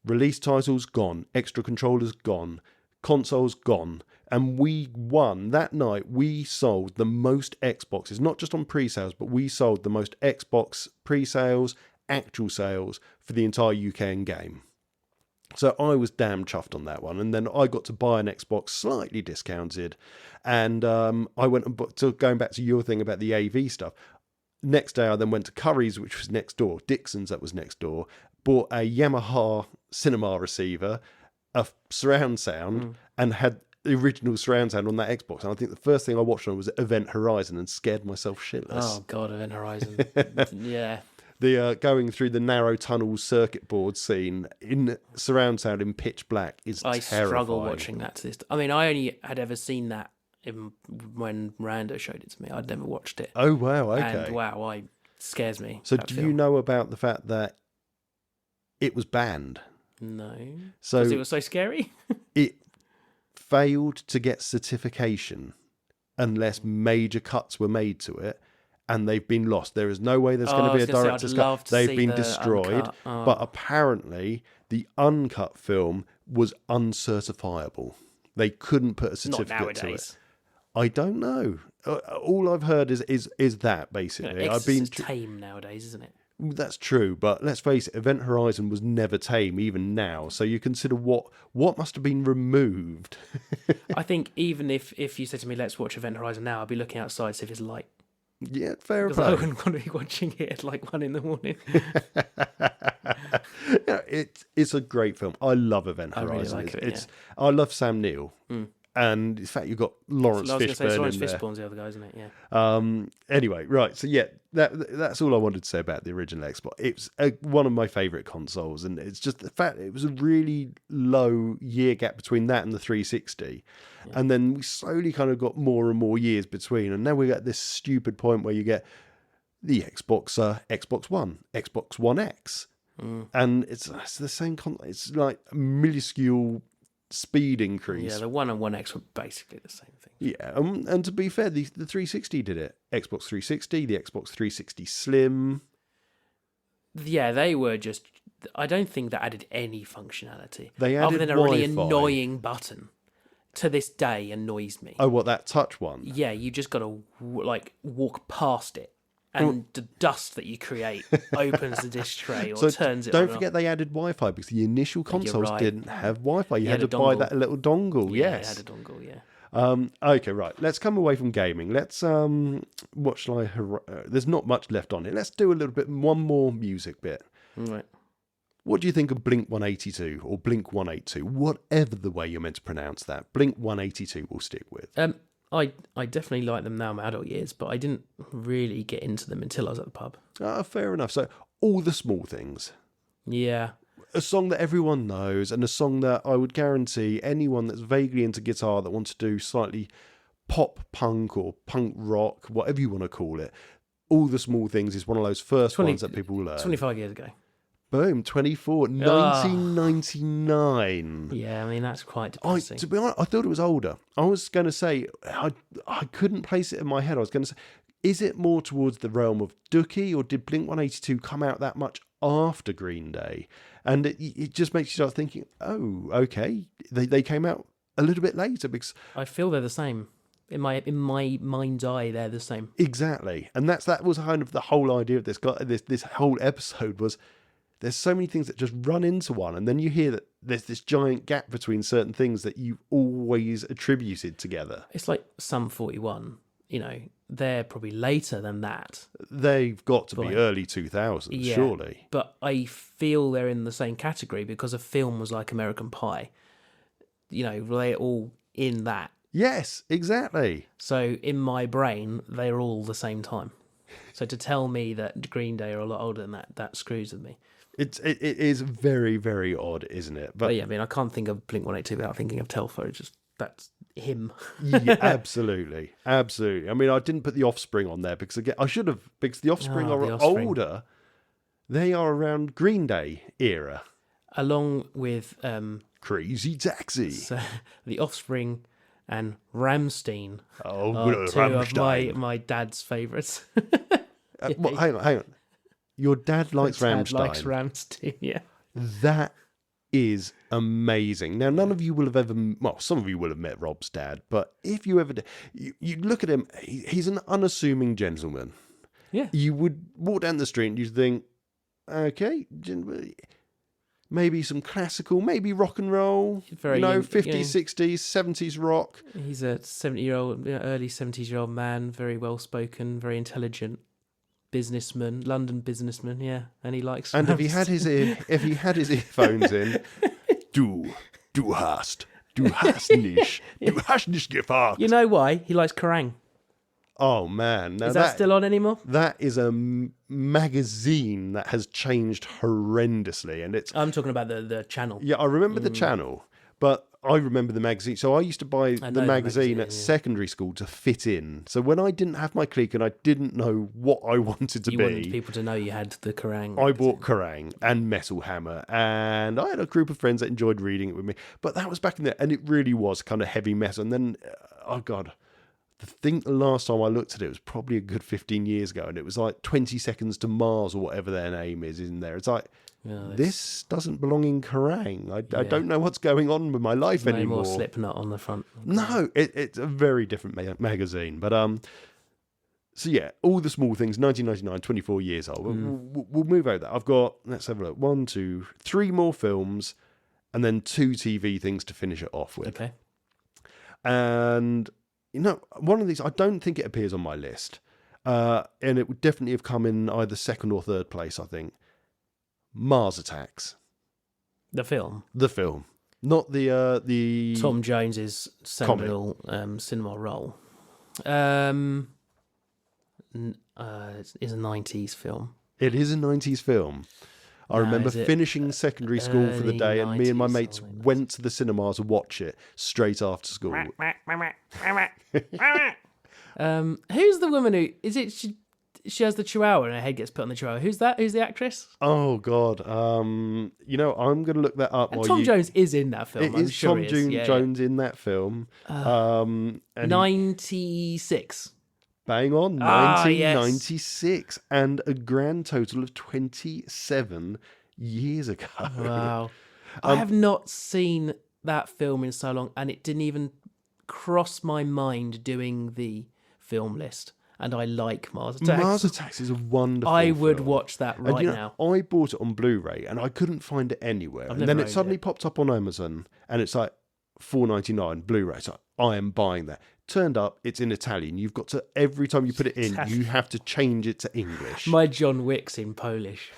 Release titles gone, extra controllers gone, consoles gone, and we won that night. We sold the most Xboxes, not just on pre-sales, but we sold the most Xbox pre-sales, actual sales for the entire UK and game. So I was damn chuffed on that one. And then I got to buy an Xbox slightly discounted, and I went and bought, so going back to your thing about the AV stuff, next day I then went to Curry's, which was next door, Dixon's that was next door, bought a Yamaha cinema receiver, a surround sound, and had the original surround sound on that Xbox. And I think the first thing I watched on was Event Horizon and scared myself shitless. Oh God, Event Horizon. Yeah. The going through the narrow tunnel circuit board scene in surround sound in pitch black is terrifying. I struggle watching that to this. I mean, I only had ever seen that when Miranda showed it to me. I'd never watched it. Oh wow, okay. And wow, it scares me. So do you know about the fact that it was banned? No. So because it was so scary? It failed to get certification unless major cuts were made to it, and they've been lost. There is no way there's going to be a director's cut. They've been destroyed, but apparently the uncut film was uncertifiable. They couldn't put a certificate to it. I don't know. All I've heard is that basically. I've been tame nowadays, isn't it? That's true, but let's face it, Event Horizon was never tame, even now. So you consider what must have been removed. I think even if you said to me, let's watch Event Horizon now, I'd be looking outside to see if it's light. Yeah, fair play. play. I wouldn't want to be watching it at like 1 a.m. Yeah, it's a great film. I love Event Horizon. I really like it. I love Sam Neill. And in fact, you've got Lawrence Fishburne Lawrence in there. Fishburne's the other guy, isn't it? Yeah. Anyway, right. So yeah, that's all I wanted to say about the original Xbox. It's one of my favourite consoles, and it's just the fact it was a really low year gap between that and the 360, and then we slowly kind of got more and more years between, and now we're at this stupid point where you get the Xbox One, Xbox One X, and it's the same. It's like a minuscule speed increase. Yeah, the One and One X were basically the same thing. Yeah, and to be fair, the 360 did it. Xbox 360, the Xbox 360 Slim. Yeah, they were just. I don't think that added any functionality. They added other than a really Wi-Fi. annoying button. To this day, annoys me. Oh, what, that touch one? Yeah, you just got to walk past it, and the dust that you create opens the disc tray or turns it. Don't on forget they added Wi-Fi because the initial consoles right. didn't have Wi-Fi. You had had to a buy dongle. that little dongle. Yeah, Yes. it had a dongle. Yeah. Okay, right. Let's come away from gaming. Let's what shall I? There's not much left on it. Let's do a little bit. One more music bit. Right. What do you think of Blink 182 or Blink 182? Whatever the way you're meant to pronounce that, Blink 182 we'll stick with. I definitely like them now in my adult years, but I didn't really get into them until I was at the pub. Fair enough. So, All the Small Things. Yeah. A song that everyone knows, and a song that I would guarantee anyone that's vaguely into guitar that wants to do slightly pop punk or punk rock, whatever you want to call it, All the Small Things is one of those first ones that people learn. 25 years ago. Boom, 1999. Yeah, I mean, that's quite depressing. To be honest, I thought it was older. I was going to say, I couldn't place it in my head. I was going to say, is it more towards the realm of Dookie, or did Blink 182 come out that much after Green Day? And it just makes you start thinking, oh, okay, they came out a little bit later because I feel they're the same. In my mind's eye, they're the same. Exactly. And that was kind of the whole idea of this whole episode was, there's so many things that just run into one, and then you hear that there's this giant gap between certain things that you always attributed together. It's like Sum 41, they're probably later than that. They've got to be early 2000s, surely. But I feel they're in the same category because a film was like American Pie. They're all in that. Yes, exactly. So in my brain, they're all the same time. So to tell me that Green Day are a lot older than that screws with me. It is very, very odd, isn't it? But yeah, I mean, I can't think of Blink-182 without thinking of Telfo. Just that's him. Yeah, absolutely. I mean, I didn't put the Offspring on there because again, I should have, because the Offspring are older. They are around Green Day era, along with Crazy Taxi. So, the Offspring and Rammstein. Oh, two of my dad's favourites. Well, hang on. Your dad likes Rammstein. Likes Rammstein, yeah. That is amazing. Now, none of you will have ever... Well, some of you will have met Rob's dad, but if you ever... You look at him, he's an unassuming gentleman. Yeah. You would walk down the street and you'd think, okay, maybe some classical, maybe rock and roll, very, 50s, 60s, 70s rock. He's a 70-year-old, early 70s-year-old man, very well-spoken, very intelligent. Businessman, London businessman, yeah, and he likes. And if he had his earphones in, du hast nicht gefragt. You know why? He likes Kerrang. Oh man, now is that still on anymore? That is a magazine that has changed horrendously, and it's. I'm talking about the channel. Yeah, I remember the channel, but I remember the magazine. So I used to buy the magazine at secondary school to fit in. So when I didn't have my clique and I didn't know what I wanted to be. You wanted people to know you had the Kerrang. I bought Kerrang and Metal Hammer, and I had a group of friends that enjoyed reading it with me. But that was back in there, and it really was kind of heavy metal. And then, oh God, I think the last time I looked at it was probably a good 15 years ago, and it was like 20 Seconds to Mars or whatever their name is in there. It's like, this doesn't belong in Kerrang. I don't know what's going on with my life anymore. No more Slipknot on the front. No, it's a very different magazine. But so yeah, All the Small Things, 1999, 24 years old. We'll move over that. I've got, let's have a look, 1, 2, 3 more films, and then 2 TV things to finish it off with. Okay. And one of these, I don't think it appears on my list, and it would definitely have come in either second or third place, I think. Mars Attacks. The film? The film. Not the Tom Jones's seminal cinema role. It's a 90s film. It is a 90s film. I remember finishing secondary school for the day, and me and my mates went to the cinemas to watch it straight after school. Who's the woman who... she has the chihuahua and her head gets put on the chihuahua. Who's that? Who's the actress? Oh God. You know, I'm gonna look that up. And while Tom you... Jones is in that film. It I'm is sure Tom he is. Jones in that film. And 96. bang on, Ah, yes. 1996, and a grand total of 27 years ago. Wow. I have not seen that film in so long, and it didn't even cross my mind doing the film list. And I like Mars Attacks. Mars Attacks is a wonderful I would film. watch that And, right you know, now. I bought it on Blu-ray and I couldn't find it anywhere. And then it suddenly popped up on Amazon and it's like $4.99 Blu-ray. So I am buying that. Turned up, it's in Italian. You've got to, every time you put it in, you have to change it to English. My John Wick's in Polish.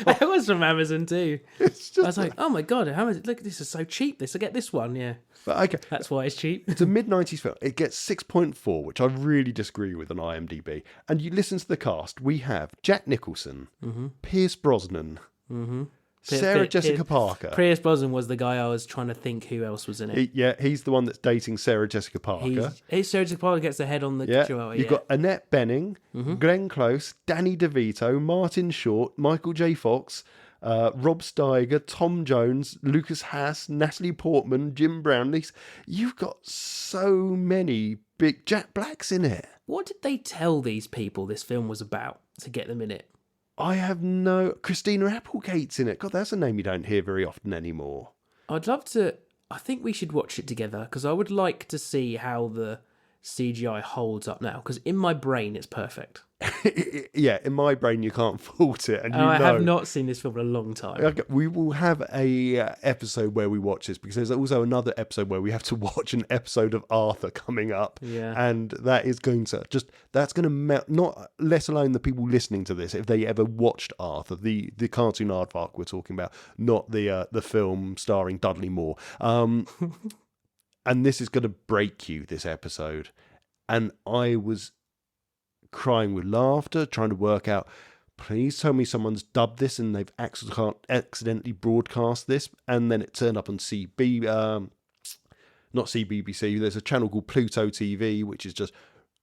That was from Amazon too. I was like, oh my God, look, this is so cheap. I get this one, yeah. But okay. That's why it's cheap. It's a mid-90s film. It gets 6.4, which I really disagree with on IMDb. And you listen to the cast. We have Jack Nicholson, Pierce Brosnan, Sarah Jessica Parker. Pierce Brosnan was the guy I was trying to think who else was in it. He's the one that's dating Sarah Jessica Parker. Sarah Jessica Parker gets the head on the chihuahua. You've got Annette Bening, Glenn Close, Danny DeVito, Martin Short, Michael J. Fox, Rob Steiger, Tom Jones, Lucas Haas, Natalie Portman, Jim Brownlee. You've got so many big... Jack Black's in it. What did they tell these people this film was about to get them in it? I have no... Christina Applegate's in it. God, that's a name you don't hear very often anymore. I'd love to... I think we should watch it together because I would like to see how the CGI holds up now because in my brain it's perfect. Yeah, in my brain you can't fault it. And I have not seen this film in a long time. Okay, we will have a episode where we watch this because there's also another episode where we have to watch an episode of Arthur coming up. Yeah. And that is going to that's going to melt, not less alone the people listening to this, if they ever watched Arthur, the cartoon aardvark we're talking about, not the film starring Dudley Moore. And this is going to break you, this episode. And I was crying with laughter, trying to work out, please tell me someone's dubbed this and they've accidentally broadcast this. And then it turned up on not CBBC. There's a channel called Pluto TV, which is just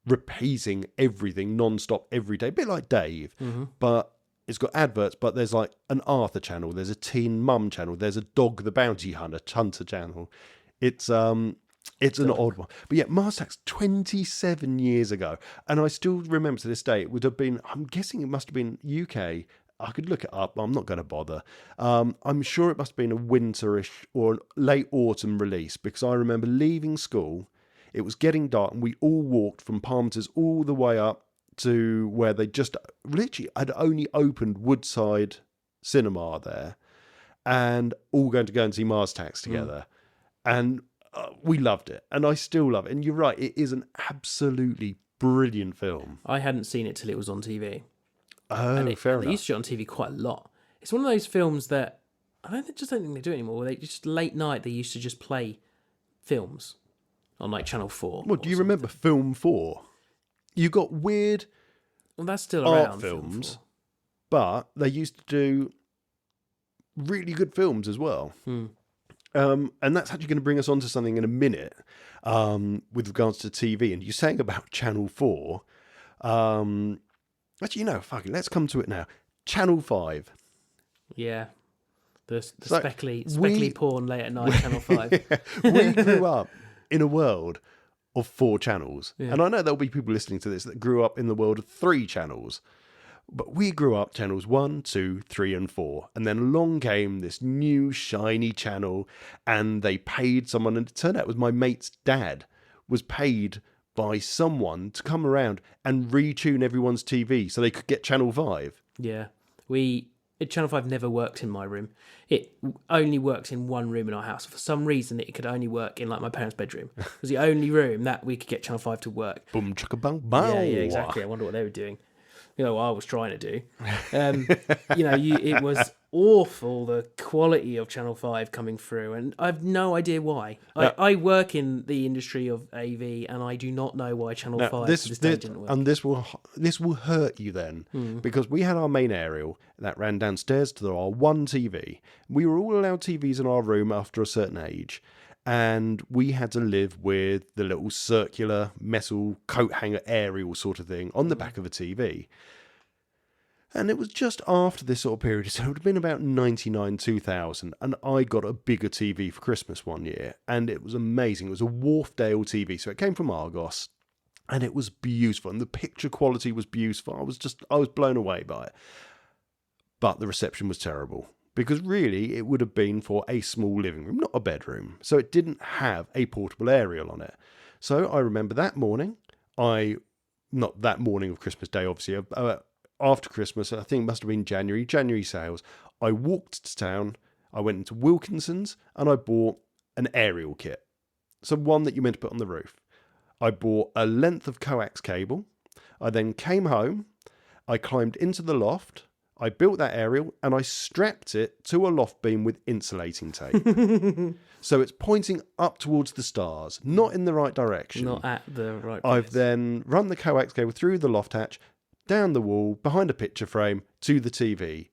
repeating everything non-stop every day. A bit like Dave, but it's got adverts, but there's like an Arthur channel. There's a Teen Mum channel. There's a Dog the Bounty Hunter channel. It's an odd one. But yeah, Mars Attacks 27 years ago. And I still remember to this day, it would have been, I'm guessing it must have been UK. I could look it up. I'm not going to bother. I'm sure it must have been a winterish or late autumn release because I remember leaving school. It was getting dark and we all walked from Palmer's all the way up to where they just literally had only opened Woodside Cinema there and all going to go and see Mars Attacks together. And we loved it, and I still love it. And you're right, it is an absolutely brilliant film. I hadn't seen it till it was on TV. Oh, fair enough. They used to show it on TV quite a lot. It's one of those films that just don't think they do it anymore. They just late night they used to just play films on like Channel 4. Well, do you remember Film 4? You got weird that's still art around, films, but they used to do really good films as well. And that's actually going to bring us on to something in a minute with regards to TV. And you're saying about Channel 4. Actually, fuck it, let's come to it now. Channel 5. Yeah. The speckly porn late at night, Channel 5. We grew up in a world of 4 channels. Yeah. And I know there'll be people listening to this that grew up in the world of 3 channels. But we grew up channels 1, 2, 3, and 4. And then along came this new shiny channel and they paid someone. And it turned out it was my mate's dad was paid by someone to come around and retune everyone's TV so they could get Channel 5. Yeah. Channel 5 never worked in my room. It only works in one room in our house. For some reason, it could only work in like my parents' bedroom. It was the only room that we could get Channel 5 to work. Boom, chicka, bang, bang. Yeah, exactly. I wonder what they were doing. What I was trying to do. It was awful, the quality of Channel 5 coming through, and I have no idea why. I work in the industry of AV, and I do not know why Channel 5 didn't work. And this will hurt you then, because we had our main aerial that ran downstairs to our one TV. We were all allowed TVs in our room after a certain age, and we had to live with the little circular metal coat hanger aerial sort of thing on the back of a TV. And it was just after this sort of period, so it would have been about 99, 2000, and I got a bigger TV for Christmas one year, and it was amazing. It was a Wharfdale TV, so it came from Argos, and it was beautiful, and the picture quality was beautiful. I was blown away by it. But the reception was terrible, because really it would have been for a small living room, not a bedroom, so it didn't have a portable aerial on it. So I remember that morning, not that morning of Christmas Day, obviously, after Christmas, I think it must have been January sales, I walked to town, I went into Wilkinson's and I bought an aerial kit. So one that you meant to put on the roof. I bought a length of coax cable. I then came home, I climbed into the loft, I built that aerial and I strapped it to a loft beam with insulating tape. So it's pointing up towards the stars, not in the right direction. Not at the right place. I've then run the coax cable through the loft hatch, down the wall, behind a picture frame, to the TV.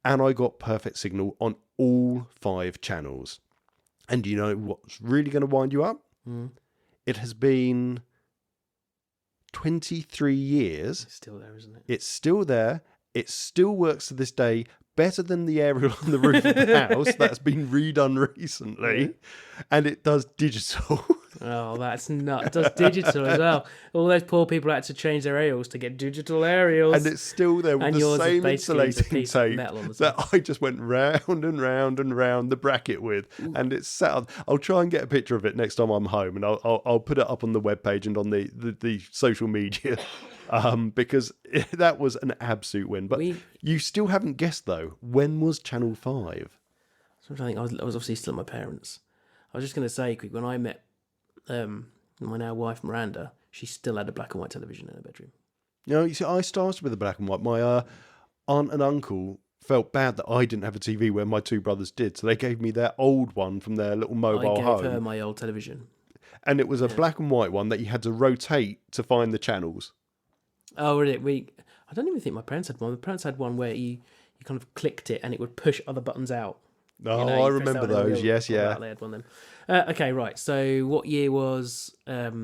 And I got perfect signal on all 5 channels. And do you know what's really going to wind you up? It has been 23 years. It's still there, isn't it? It's still there. It still works to this day better than the aerial on the roof of the house that's been redone recently. And it does digital. Oh, that's nuts. It does digital as well. All those poor people had to change their aerials to get digital aerials. And it's still there with and the same insulating tape that I just went round and round and round the bracket with. Ooh. And it's sat on. I'll try and get a picture of it next time I'm home, and I'll put it up on the webpage and on the social media. Because that was an absolute win. But you still haven't guessed, though. When was Channel 5? So I think I was obviously still at my parents'. I was just going to say, quick, when I met my now wife Miranda, she still had a black and white television in her bedroom. You see, I started with a black and white. My aunt and uncle felt bad that I didn't have a TV where my 2 brothers did, so they gave me their old one from their little mobile home. I gave her my old television. And it was a black and white one that you had to rotate to find the channels. Oh, really? I don't even think my parents had one. My parents had one where you kind of clicked it and it would push other buttons out. Oh, I remember those. Yes, yeah. They had one then. Okay, right. So what year was... what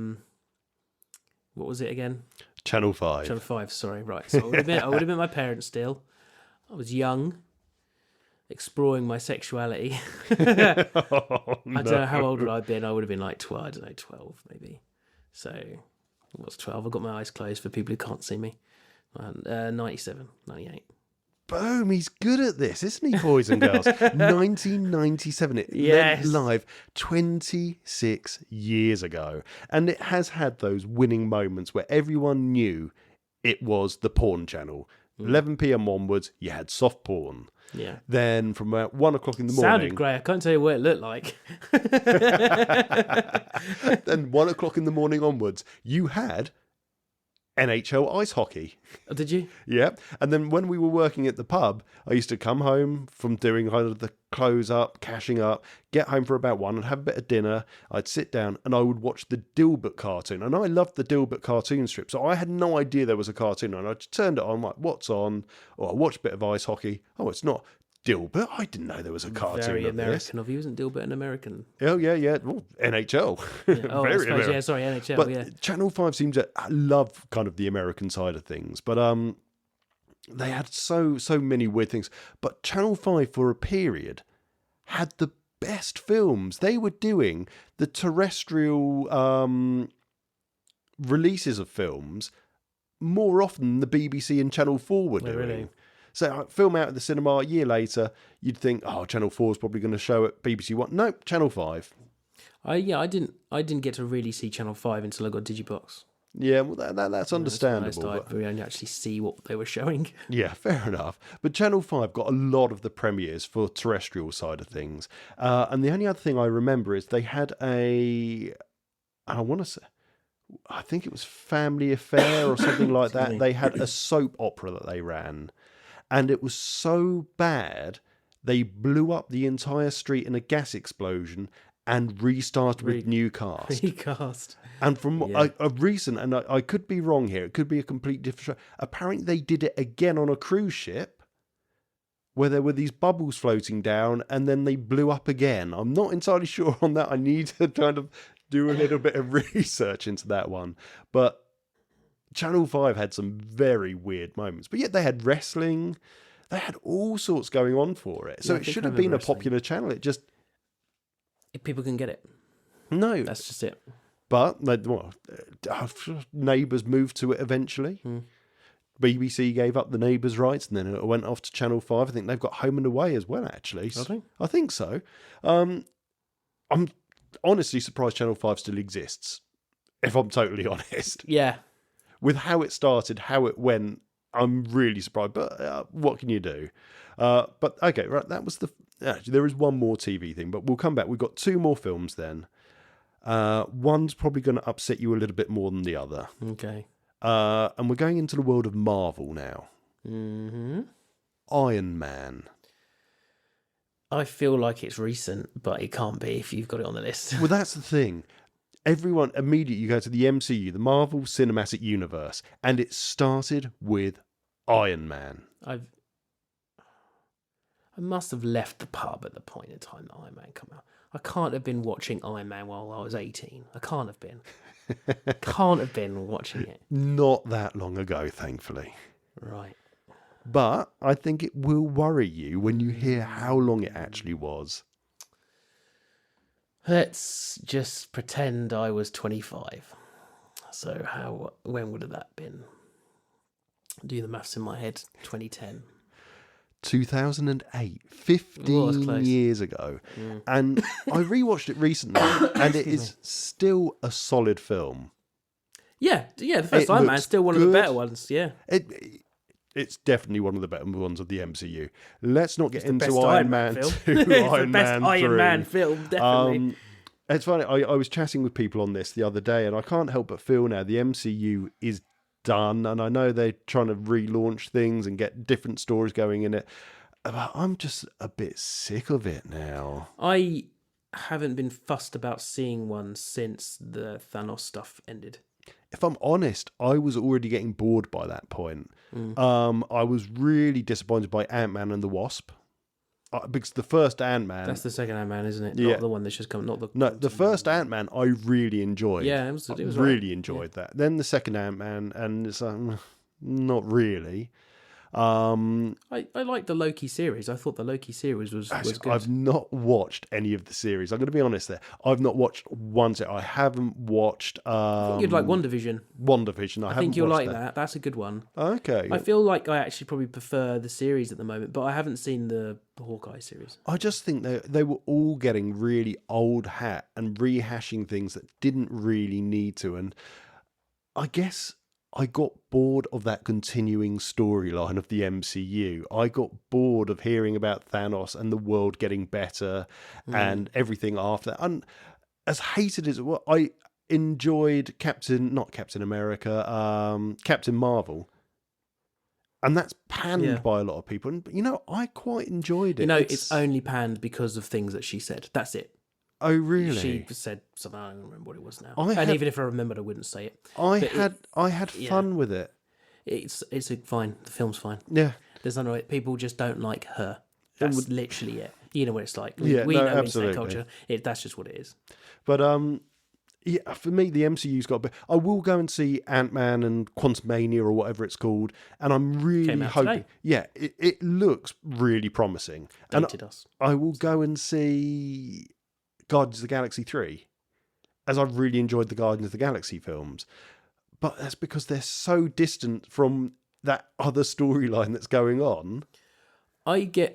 was it again? Channel 5. Channel 5, sorry. Right. So I would have been my parents still. I was young, exploring my sexuality. I don't know how old would I have been. I would have been like 12, I don't know, 12 maybe. So... What's 12? I've got my eyes closed for people who can't see me. 97, 98. Boom, he's good at this, isn't he, boys and girls? 1997. It went live 26 years ago. And it has had those winning moments where everyone knew it was the porn channel. 11 p.m. onwards, you had soft porn. Yeah. Then from about 1 o'clock in the morning... Sounded great. I can't tell you what it looked like. Then 1 o'clock in the morning onwards, you had NHL ice hockey. Oh, did you? Yeah. And then when we were working at the pub, I used to come home from doing kind of the close up, cashing up, get home for about 1 and have a bit of dinner. I'd sit down and I would watch the Dilbert cartoon. And I loved the Dilbert cartoon strip. So I had no idea there was a cartoon. And I just turned it on, like, what's on? Or I watched a bit of ice hockey. Oh, it's not Dilbert. I didn't know there was a cartoon. Very of American this. of you. Isn't Dilbert an American? Oh, yeah. Well, NHL. Yeah. Oh, Very I suppose, American. yeah, sorry, NHL, but yeah. Channel 5 seems to love kind of the American side of things. But they had so many weird things. But Channel 5 for a period had the best films. They were doing the terrestrial releases of films more often than the BBC and Channel 4 were doing. Really? So film out at the cinema, a year later, you'd think, oh, Channel 4 is probably going to show it. BBC One. Nope, Channel 5. I didn't get to really see Channel 5 until I got Digibox. Yeah, well, that's understandable. That's when I only actually see what they were showing. Yeah, fair enough. But Channel 5 got a lot of the premieres for terrestrial side of things. And the only other thing I remember is they had I think it was Family Affair or something like that. They had a soap opera that they ran. And it was so bad, they blew up the entire street in a gas explosion and restarted with new cast. Recast. And from a recent, and I could be wrong here, it could be a complete different show. Apparently they did it again on a cruise ship where there were these bubbles floating down and then they blew up again. I'm not entirely sure on that. I need to kind of do a little bit of research into that one. But Channel 5 had some very weird moments. But yet they had wrestling. They had all sorts going on for it. So Yeah, I it think should I have been a remember popular channel. It just... If people can get it. No. That's just it. But Neighbours moved to it eventually. BBC gave up the Neighbours rights and then it went off to Channel 5. I think they've got Home and Away as well, actually. I think so. I'm honestly surprised Channel 5 still exists, if I'm totally honest. Yeah. With how it started, how it went, I'm really surprised. But what can you do? But okay, right, that was the... Actually, there is one more TV thing, but we'll come back. We've got 2 more films then. One's probably going to upset you a little bit more than the other. Okay. And we're going into the world of Marvel now. Mm-hmm. Iron Man. I feel like it's recent, but it can't be if you've got it on the list. Well, that's the thing. Everyone, immediately you go to the MCU, the Marvel Cinematic Universe, and it started with Iron Man. I must have left the pub at the point in time that Iron Man came out. I can't have been watching Iron Man while I was 18. I can't have been. Can't have been watching it. Not that long ago, thankfully. Right. But I think it will worry you when you hear how long it actually was. Let's just pretend I was 25. So when would have that been? Do the maths in my head. 2010. 2008, 15 years ago. And I rewatched it recently and it is still a solid film. Yeah, the first Iron Man's still one of the better ones, yeah. It's definitely one of the better ones of the MCU. Let's not get into Iron Man Man 2, it's Iron the best Man Iron 3. Man film, definitely. It's funny, I was chatting with people on this the other day and I can't help but feel now the MCU is done and I know they're trying to relaunch things and get different stories going in it. But I'm just a bit sick of it now. I haven't been fussed about seeing one since the Thanos stuff ended. If I'm honest, I was already getting bored by that point. I was really disappointed by Ant-Man and the Wasp. Because the first Ant-Man... That's the second Ant-Man, isn't it? Yeah. Not the one that's just come... The first Ant-Man I really enjoyed. Yeah, it was really enjoyed that. Then the second Ant-Man, and it's not really. I liked the Loki series. I thought the Loki series was good. I've not watched any of the series. I'm going to be honest there. I've not watched one series. I haven't watched... I think you'd like WandaVision. WandaVision. I think you'll like that. That's a good one. Okay. I feel like I actually probably prefer the series at the moment, but I haven't seen the Hawkeye series. I just think they were all getting really old hat and rehashing things that didn't really need to. And I guess... I got bored of that continuing storyline of the MCU. I got bored of hearing about Thanos and the world getting better and everything after that. And as hated as it was, I enjoyed Captain Marvel. And that's panned by a lot of people. And, I quite enjoyed it. It's only panned because of things that she said. That's it. Oh, really? She said something, I don't remember what it was now. Even if I remembered, I wouldn't say it. I had fun with it. It's fine. The film's fine. Yeah. There's nothing. People just don't like her. That's literally it. You know what it's like. We know absolutely. internet culture. That's just what it is. But for me, the MCU's got a bit... I will go and see Ant-Man and Quantumania or whatever it's called, and I'm really hoping... Today. Yeah, it looks really promising. Dated us. I will go and see... Guardians of the Galaxy 3, as I've really enjoyed the Guardians of the Galaxy films. But that's because they're so distant from that other storyline that's going on. Because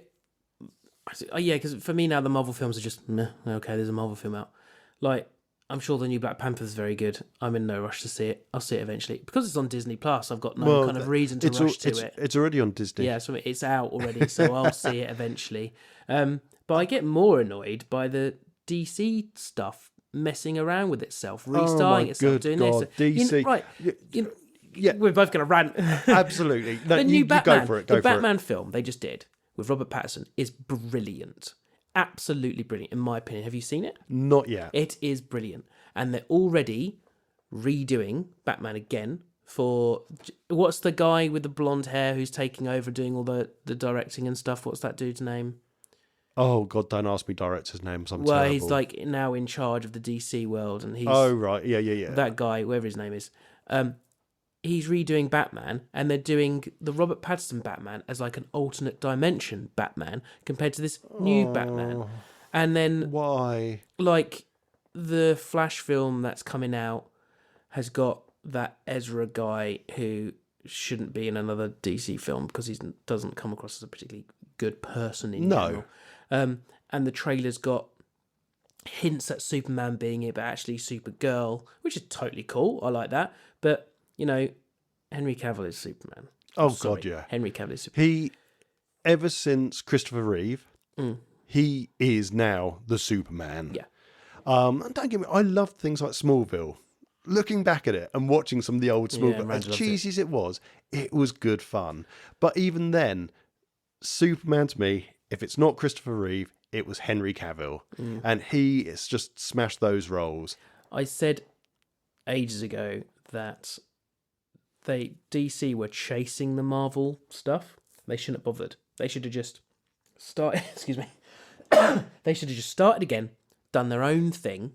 for me now, the Marvel films are just, meh, okay, there's a Marvel film out. Like, I'm sure the new Black Panther is very good. I'm in no rush to see it. I'll see it eventually. Because it's on Disney+, I've got no kind of reason to rush to it. It's already on Disney. Yeah, so it's out already, so I'll see it eventually. But I get more annoyed by the DC stuff messing around with itself, restarting itself, doing this. DC. Yeah, we're both going to rant. Absolutely. No, the new Batman, go for it. The Batman film they just did with Robert Pattinson is brilliant. Absolutely brilliant, in my opinion. Have you seen it? Not yet. It is brilliant. And they're already redoing Batman again for what's the guy with the blonde hair who's taking over doing all the directing and stuff? What's that dude's name? Oh God, don't ask me director's names. I'm Well, terrible. he's like now in charge of the DC world, and he's Oh right, yeah. that guy, whoever his name is. He's redoing Batman, and they're doing the Robert Pattinson Batman as like an alternate dimension Batman compared to this new Batman. And then Why? like the Flash film that's coming out has got that Ezra guy who shouldn't be in another DC film because he doesn't come across as a particularly good person in general. And the trailer's got hints at Superman being it, but actually Supergirl, which is totally cool. I like that. But, you know, Henry Cavill is Superman. Oh Sorry, God, yeah. Henry Cavill is Superman. Ever since Christopher Reeve, he is now the Superman. Yeah. And don't get me, I loved things like Smallville. Looking back at it and watching some of the old Smallville, as cheesy as it was good fun. But even then, Superman to me, if it's not Christopher Reeve, it was Henry Cavill. And he has just smashed those roles. I said ages ago that DC were chasing the Marvel stuff. They shouldn't have bothered. They should have just started. Excuse me. They should have just started again, done their own thing,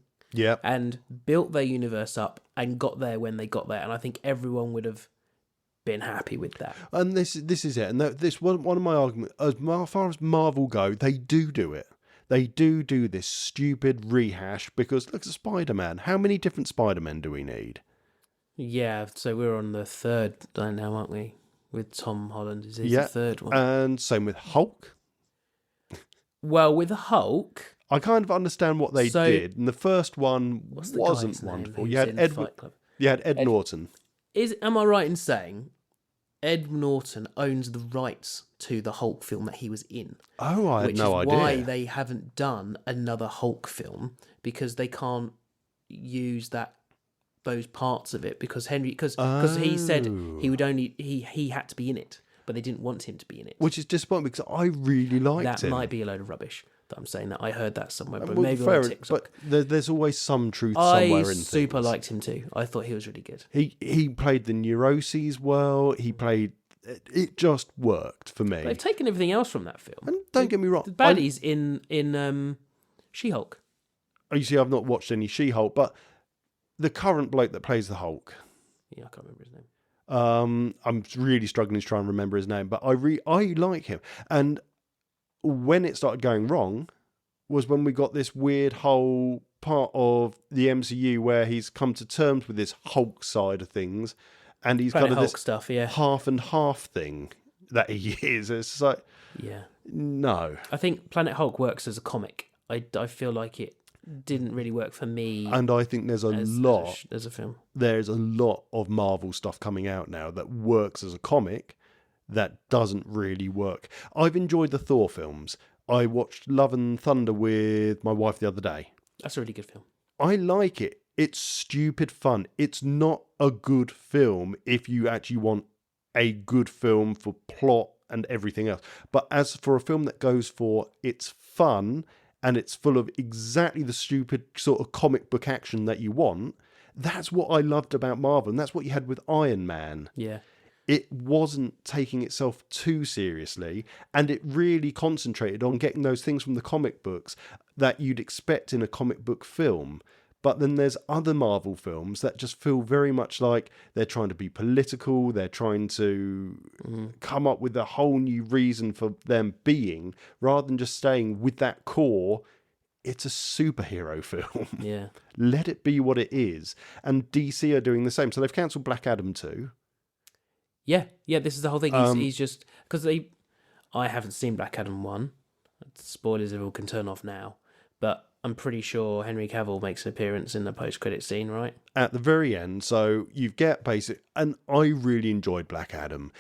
and built their universe up and got there when they got there. And I think everyone would have been happy with that. And this is it. And this one of my arguments. As far as Marvel go, they do it. They do this stupid rehash because look at Spider-Man. How many different Spider-Men do we need? Yeah, so we're on the third now, aren't we? With Tom Holland. Is he the third one? And same with Hulk. Well, with Hulk, I kind of understand what they did. And the first one wasn't wonderful. You had Ed Norton. Am I right in saying Ed Norton owns the rights to the Hulk film that he was in? Oh, I had no idea. Which is why they haven't done another Hulk film, because they can't use those parts of it because he said he had to be in it, but they didn't want him to be in it. Which is disappointing because I really liked him. That might be a load of rubbish that I'm saying that. I heard that somewhere, but maybe on TikTok. But there's always some truth somewhere in things. I super liked him too. I thought he was really good. He played the neuroses well. He played... It just worked for me. They've taken everything else from that film. And don't get me wrong. The baddies in She-Hulk. You see, I've not watched any She-Hulk, but the current bloke that plays the Hulk... Yeah, I can't remember his name. I'm really struggling to try and remember his name, but I like him. And when it started going wrong was when we got this weird whole part of the MCU where he's come to terms with this Hulk side of things, and he's got this stuff, half and half thing that he is. It's like, no. I think Planet Hulk works as a comic. I feel like it didn't really work for me. And I think there's as a film. There's a lot of Marvel stuff coming out now that works as a comic that doesn't really work. I've enjoyed the Thor films. I watched Love and Thunder with my wife the other day. That's a really good film. I like it. It's stupid fun. It's not a good film if you actually want a good film for plot and everything else. But as for a film that goes for it's fun and it's full of exactly the stupid sort of comic book action that you want, that's what I loved about Marvel. And that's what you had with Iron Man. Yeah. It wasn't taking itself too seriously, and it really concentrated on getting those things from the comic books that you'd expect in a comic book film. But then there's other Marvel films that just feel very much like they're trying to be political, they're trying to come up with a whole new reason for them being, rather than just staying with that core. It's a superhero film. Yeah. Let it be what it is. And DC are doing the same. So they've cancelled Black Adam 2. Yeah, this is the whole thing. He's just... Because I haven't seen Black Adam 1. Spoilers, everyone can turn off now. But I'm pretty sure Henry Cavill makes an appearance in the post-credit scene, right? At the very end. So you get basic... And I really enjoyed Black Adam.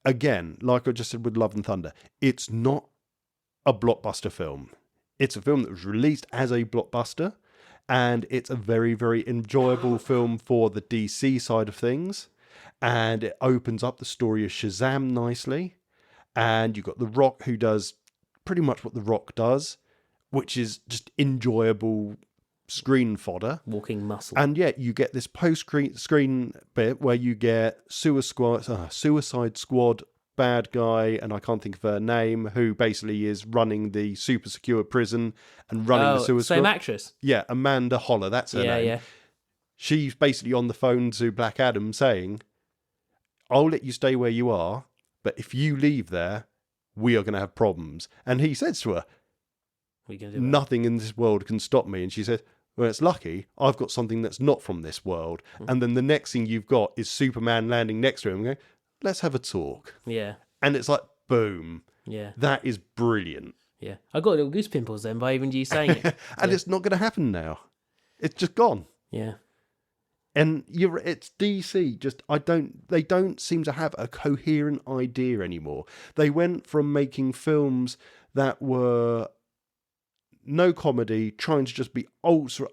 Again, like I just said with Love and Thunder, it's not a blockbuster film. It's a film that was released as a blockbuster. And it's a very, very enjoyable film for the DC side of things. And it opens up the story of Shazam nicely. And you've got The Rock, who does pretty much what The Rock does, which is just enjoyable screen fodder. Walking muscle. And yet you get this post-screen bit where you get Suicide Squad bad guy, and I can't think of her name, who basically is running the super secure prison and running the Suicide same Squad. actress. Yeah, Amanda Holler, that's her name. Yeah. She's basically on the phone to Black Adam saying, I'll let you stay where you are, but if you leave there, we are going to have problems. And he says to her, What are you going to do? nothing in this world can stop me. And she says, well, it's lucky I've got something that's not from this world. And then the next thing you've got is Superman landing next to him and going, let's have a talk. Yeah. And it's like, boom. Yeah. That is brilliant. Yeah. I got little goose pimples then by even you saying it. And it's not going to happen now. It's just gone. Yeah. And it's DC. They don't seem to have a coherent idea anymore. They went from making films that were no comedy, trying to just be ultra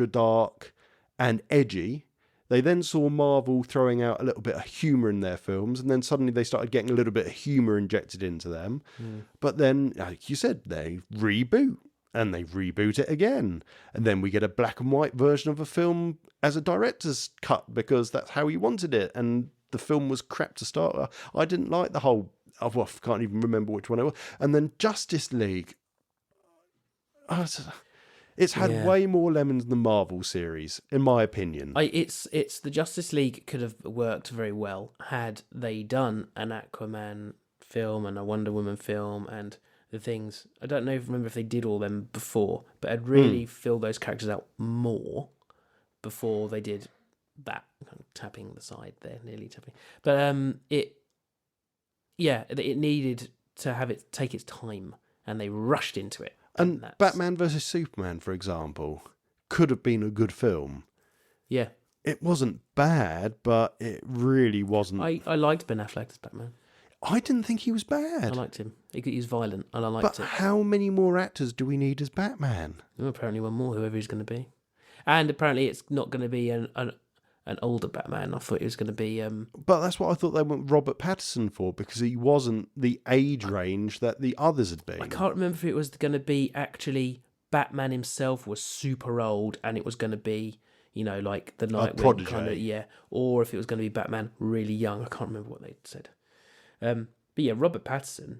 dark and edgy. They then saw Marvel throwing out a little bit of humour in their films, and then suddenly they started getting a little bit of humour injected into them. But then, like you said, they reboot, and they reboot it again. And then we get a black and white version of a film as a director's cut, because that's how he wanted it, and the film was crap to start with. I didn't like the whole... I can't even remember which one it was. And then Justice League... It's had way more lemons than the Marvel series, in my opinion. It's the Justice League could have worked very well had they done an Aquaman film and a Wonder Woman film and the things. I don't remember if they did all them before, but I'd really fill those characters out more before they did that. I'm tapping the side there, nearly tapping. But it needed to have it take its time, and they rushed into it. And Batman versus Superman, for example, could have been a good film. Yeah. It wasn't bad, but it really wasn't. I liked Ben Affleck as Batman. I didn't think he was I bad. liked him. He was violent, and I liked But it. how many more actors do we need as Batman? Well, apparently one more, whoever he's going to be. And apparently it's not going to be an older Batman. I thought it was going to be... But that's what I thought they went Robert Pattinson for, because he wasn't the age range that the others had been. I can't remember if it was going to be actually Batman himself was super old and it was going to be, like the Nightwing kind of, or if it was going to be Batman really young. I can't remember what they said. But yeah, Robert Pattinson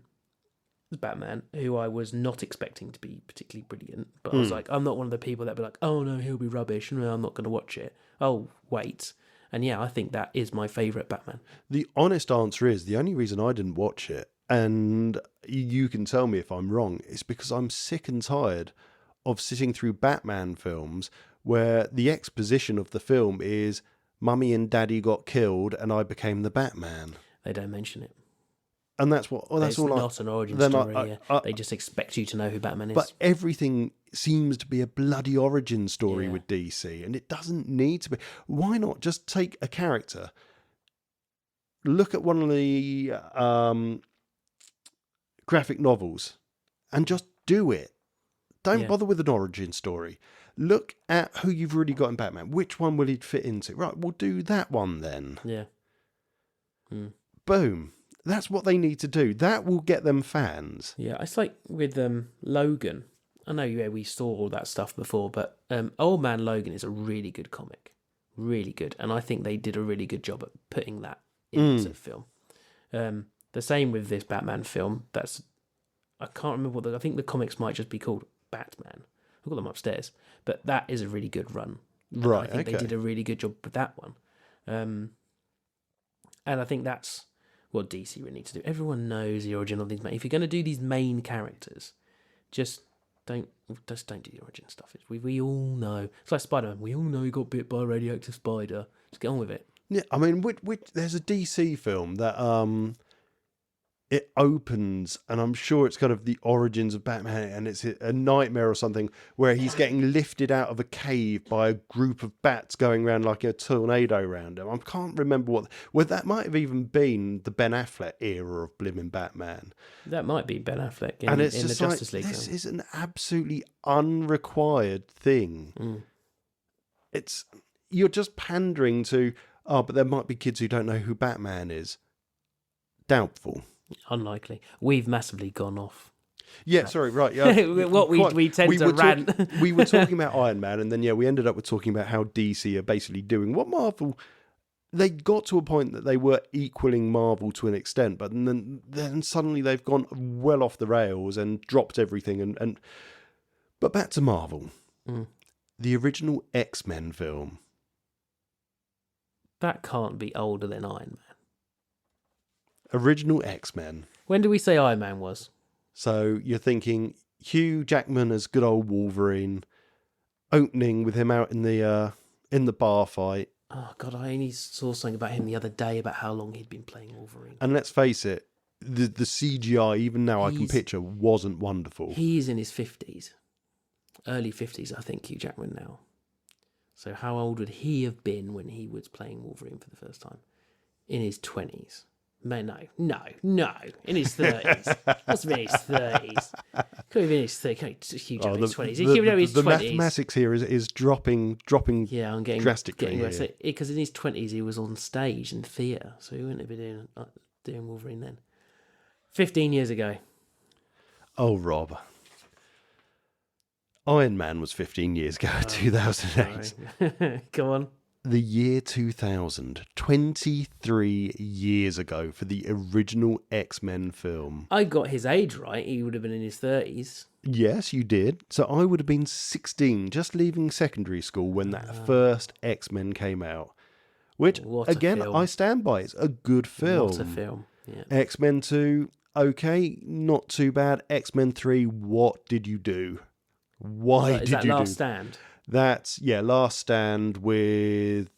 was Batman, who I was not expecting to be particularly brilliant. But I was like, I'm not one of the people that'd be like, oh no, he'll be rubbish, and I'm not going to watch it. Oh, wait. And yeah, I think that is my favourite Batman. The honest answer is, the only reason I didn't watch it, and you can tell me if I'm wrong, is because I'm sick and tired of sitting through Batman films where the exposition of the film is Mummy and Daddy got killed and I became the Batman. They don't mention it. And that's what. Well, that's it's all. Not an origin story. They just expect you to know who Batman is. But everything seems to be a bloody origin story with DC, and it doesn't need to be. Why not just take a character, look at one of the graphic novels, and just do it? Don't bother with an origin story. Look at who you've really got in Batman. Which one will he fit into? Right, we'll do that one then. Yeah. Boom. That's what they need to do. That will get them fans. Yeah, it's like with Logan. I know we saw all that stuff before, but Old Man Logan is a really good comic. Really good. And I think they did a really good job at putting that into the film. The same with this Batman film. I can't remember I think the comics might just be called Batman. I've got them upstairs. But that is a really good run. Right, I think they did a really good job with that one. And I think that's what DC really needs to do. Everyone knows the origin of these. If you're going to do these main characters, just don't do the origin stuff. We all know. It's like Spider-Man. We all know he got bit by a radioactive spider. Just get on with it. Yeah, I mean, there's a DC film that it opens, and I'm sure it's kind of the origins of Batman, and it's a nightmare or something where he's getting lifted out of a cave by a group of bats going around like a tornado around him. I can't remember that might have even been the Ben Affleck era of blimmin' Batman. That might be Ben Affleck in the Justice League. This is an absolutely unrequired thing. You're just pandering to, but there might be kids who don't know who Batman is. Doubtful. Unlikely. We've massively gone off Yeah, sorry, right. Yeah, What we tend to rant. We were talking about Iron Man, and then we ended up with talking about how DC are basically doing what Marvel. They got to a point that they were equaling Marvel to an extent, but then suddenly they've gone well off the rails and dropped everything. But back to Marvel, the original X-Men film. That can't be older than Iron Man. Original X-Men. When did we say Iron Man was? So you're thinking Hugh Jackman as good old Wolverine, opening with him out in the bar fight. Oh God, I only saw something about him the other day about how long he'd been playing Wolverine. And let's face it, the CGI, even now I can picture, wasn't wonderful. He's in his 50s. Early 50s, I think, Hugh Jackman now. So how old would he have been when he was playing Wolverine for the first time? In his 20s. Man, no. In his 30s. Must have been in his 30s. Could have been in his 30s. Hugh Jackman in his 20s. He could have been in his 20s. The mathematics here is dropping yeah, I'm getting drastically. Because in his 20s he was on stage in theatre, so he wouldn't have been doing Wolverine then. 15 years ago. Oh, Rob. Iron Man was 15 years ago, 2008. Go on. The year 2000, 23 years ago for the original X-Men film. I got his age right. He would have been in his 30s. Yes, you did. So I would have been 16, just leaving secondary school when that first X-Men came out. Which, again, I stand by. It's a good film. What a film. Yeah. X-Men 2, okay, not too bad. X-Men 3, what did you do? Why did you do? Is that Last Stand? That's, Last Stand with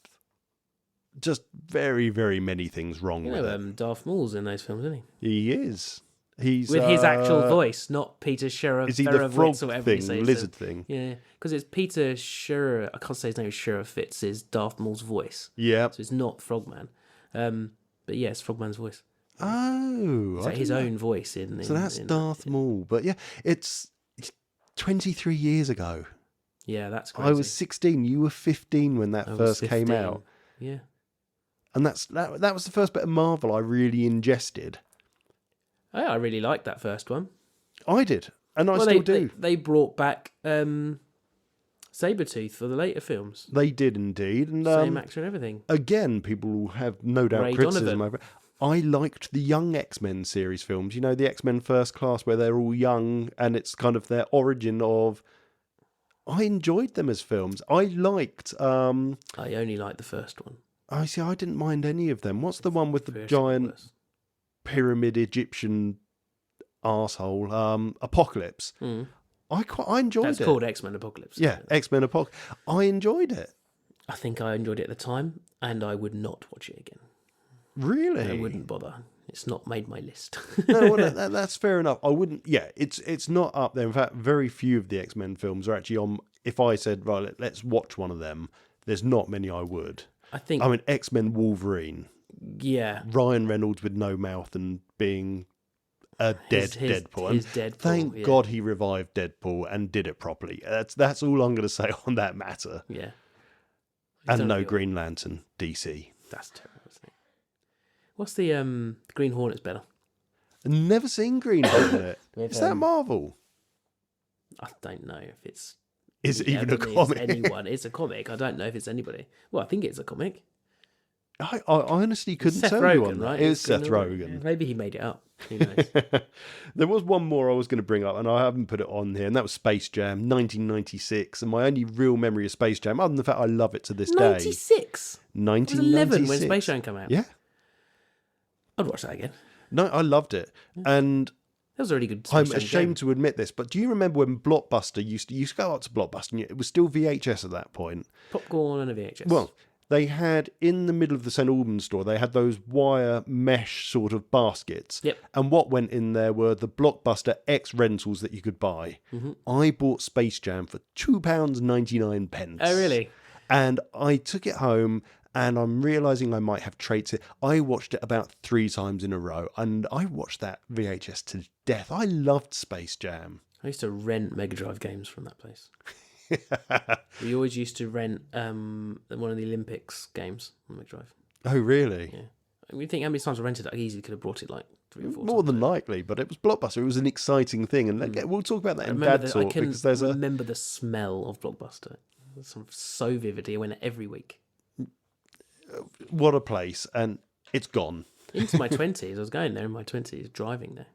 just very, very many things wrong with it. Darth Maul's in those films, isn't he? He is. He's with his actual voice, not Peter Scherer. Is he the frog thing, lizard thing? Yeah, because it's Peter Scherer. I can't say his name is Scherer Fitz. Is Darth Maul's voice? Yeah. So it's not Frogman. But yes, Frogman's voice. Oh, it's like his own voice in. So that's Darth Maul. But yeah, it's 23 years ago. Yeah, that's crazy. I was 16. You were 15 when that first came out. Yeah. And that was the first bit of Marvel I really ingested. I really liked that first one. I did. And I still do. They brought back Sabretooth for the later films. They did indeed. And, same actor and everything. Again, people will have no doubt Ray criticism over it. I liked the Young X-Men series films. You know, the X-Men First Class where they're all young and it's kind of their origin of... I enjoyed them as films. I liked... I only liked the first one. I see. I didn't mind any of them. What's the one with the giant pyramid Egyptian arsehole? Apocalypse. I enjoyed it. That's called X-Men Apocalypse. Yeah, X-Men Apocalypse. I enjoyed it. I think I enjoyed it at the time, and I would not watch it again. Really? I wouldn't bother. It's not made my list. No, well, that's fair enough. I wouldn't. Yeah, it's not up there. In fact, very few of the X-Men films are actually on. If I said, right, let's watch one of them, there's not many I would. I mean, X-Men Wolverine. Yeah. Ryan Reynolds with no mouth and being a Deadpool. His Deadpool. Thank God he revived Deadpool and did it properly. That's all I'm going to say on that matter. Yeah. And no Green Lantern, DC. That's terrible, isn't it? What's the Green Hornet's better? I've never seen Green Hornet. Is that Marvel? I don't know if it's... Is it even a comic? It's a comic. I don't know if it's anybody. Well, I think it's a comic. I honestly couldn't tell Rogen, you on that. Right? It is Seth Rogen. Yeah, maybe he made it up. Who knows? There was one more I was going to bring up, and I haven't put it on here, and that was Space Jam, 1996. And my only real memory of Space Jam, other than the fact I love it to this day. 96? 1996. I was 11 when Space Jam came out. Yeah. I'd watch that again. No, I loved it. And... That was a really good I'm ashamed to admit this, but do you remember when Blockbuster used to go up to Blockbuster and it was still VHS at that point? Popcorn and a VHS. Well, they had, in the middle of the St. Albans store, they had those wire mesh sort of baskets. Yep. And what went in there were the Blockbuster X rentals that you could buy. Mm-hmm. I bought Space Jam for £2.99. Oh, really? And I took it home... And I'm realising I might have traits it. I watched it about 3 times in a row. And I watched that VHS to death. I loved Space Jam. I used to rent Mega Drive games from that place. We always used to rent one of the Olympics games on Mega Drive. Oh, really? Yeah. I mean, you think how many times I rented it? I easily could have brought it like 3 or 4 More times. than likely, but it was Blockbuster. It was an exciting thing, and we'll talk about that in Remember Dad I Talk can because there's a remember the smell of Blockbuster. It's so vividly. I went there every week. what a place, and it's gone. Into my 20s. I was going there in my 20s, driving there.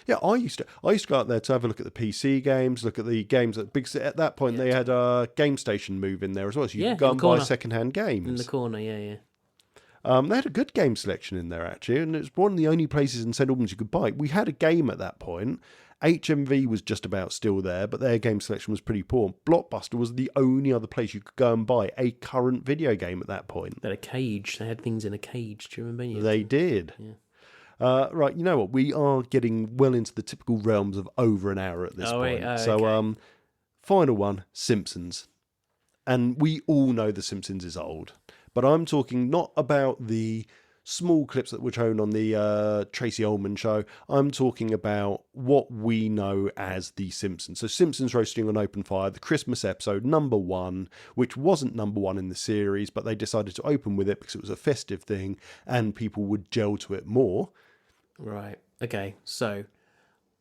Yeah, I used to go out there to have a look at the PC games, look at the games at at that point they had a Game Station move in there as well, so you could go and buy second-hand games. In the corner, yeah. They had a good game selection in there actually, and it was one of the only places in St Albans you could buy. We had a game at that point. HMV was just about still there, but their game selection was pretty poor. Blockbuster was the only other place you could go and buy a current video game at that point. They had a cage. They had things in a cage. Do you remember? They did. Yeah. Right, you know what? We are getting well into the typical realms of over an hour at this point. So, final one, Simpsons. And we all know The Simpsons is old. But I'm talking not about the small clips that were shown on the Tracy Ullman show. I'm talking about what we know as The Simpsons. So Simpsons Roasting on Open Fire, the Christmas episode, number 1, which wasn't number 1 in the series, but they decided to open with it because it was a festive thing and people would gel to it more. Right. Okay. So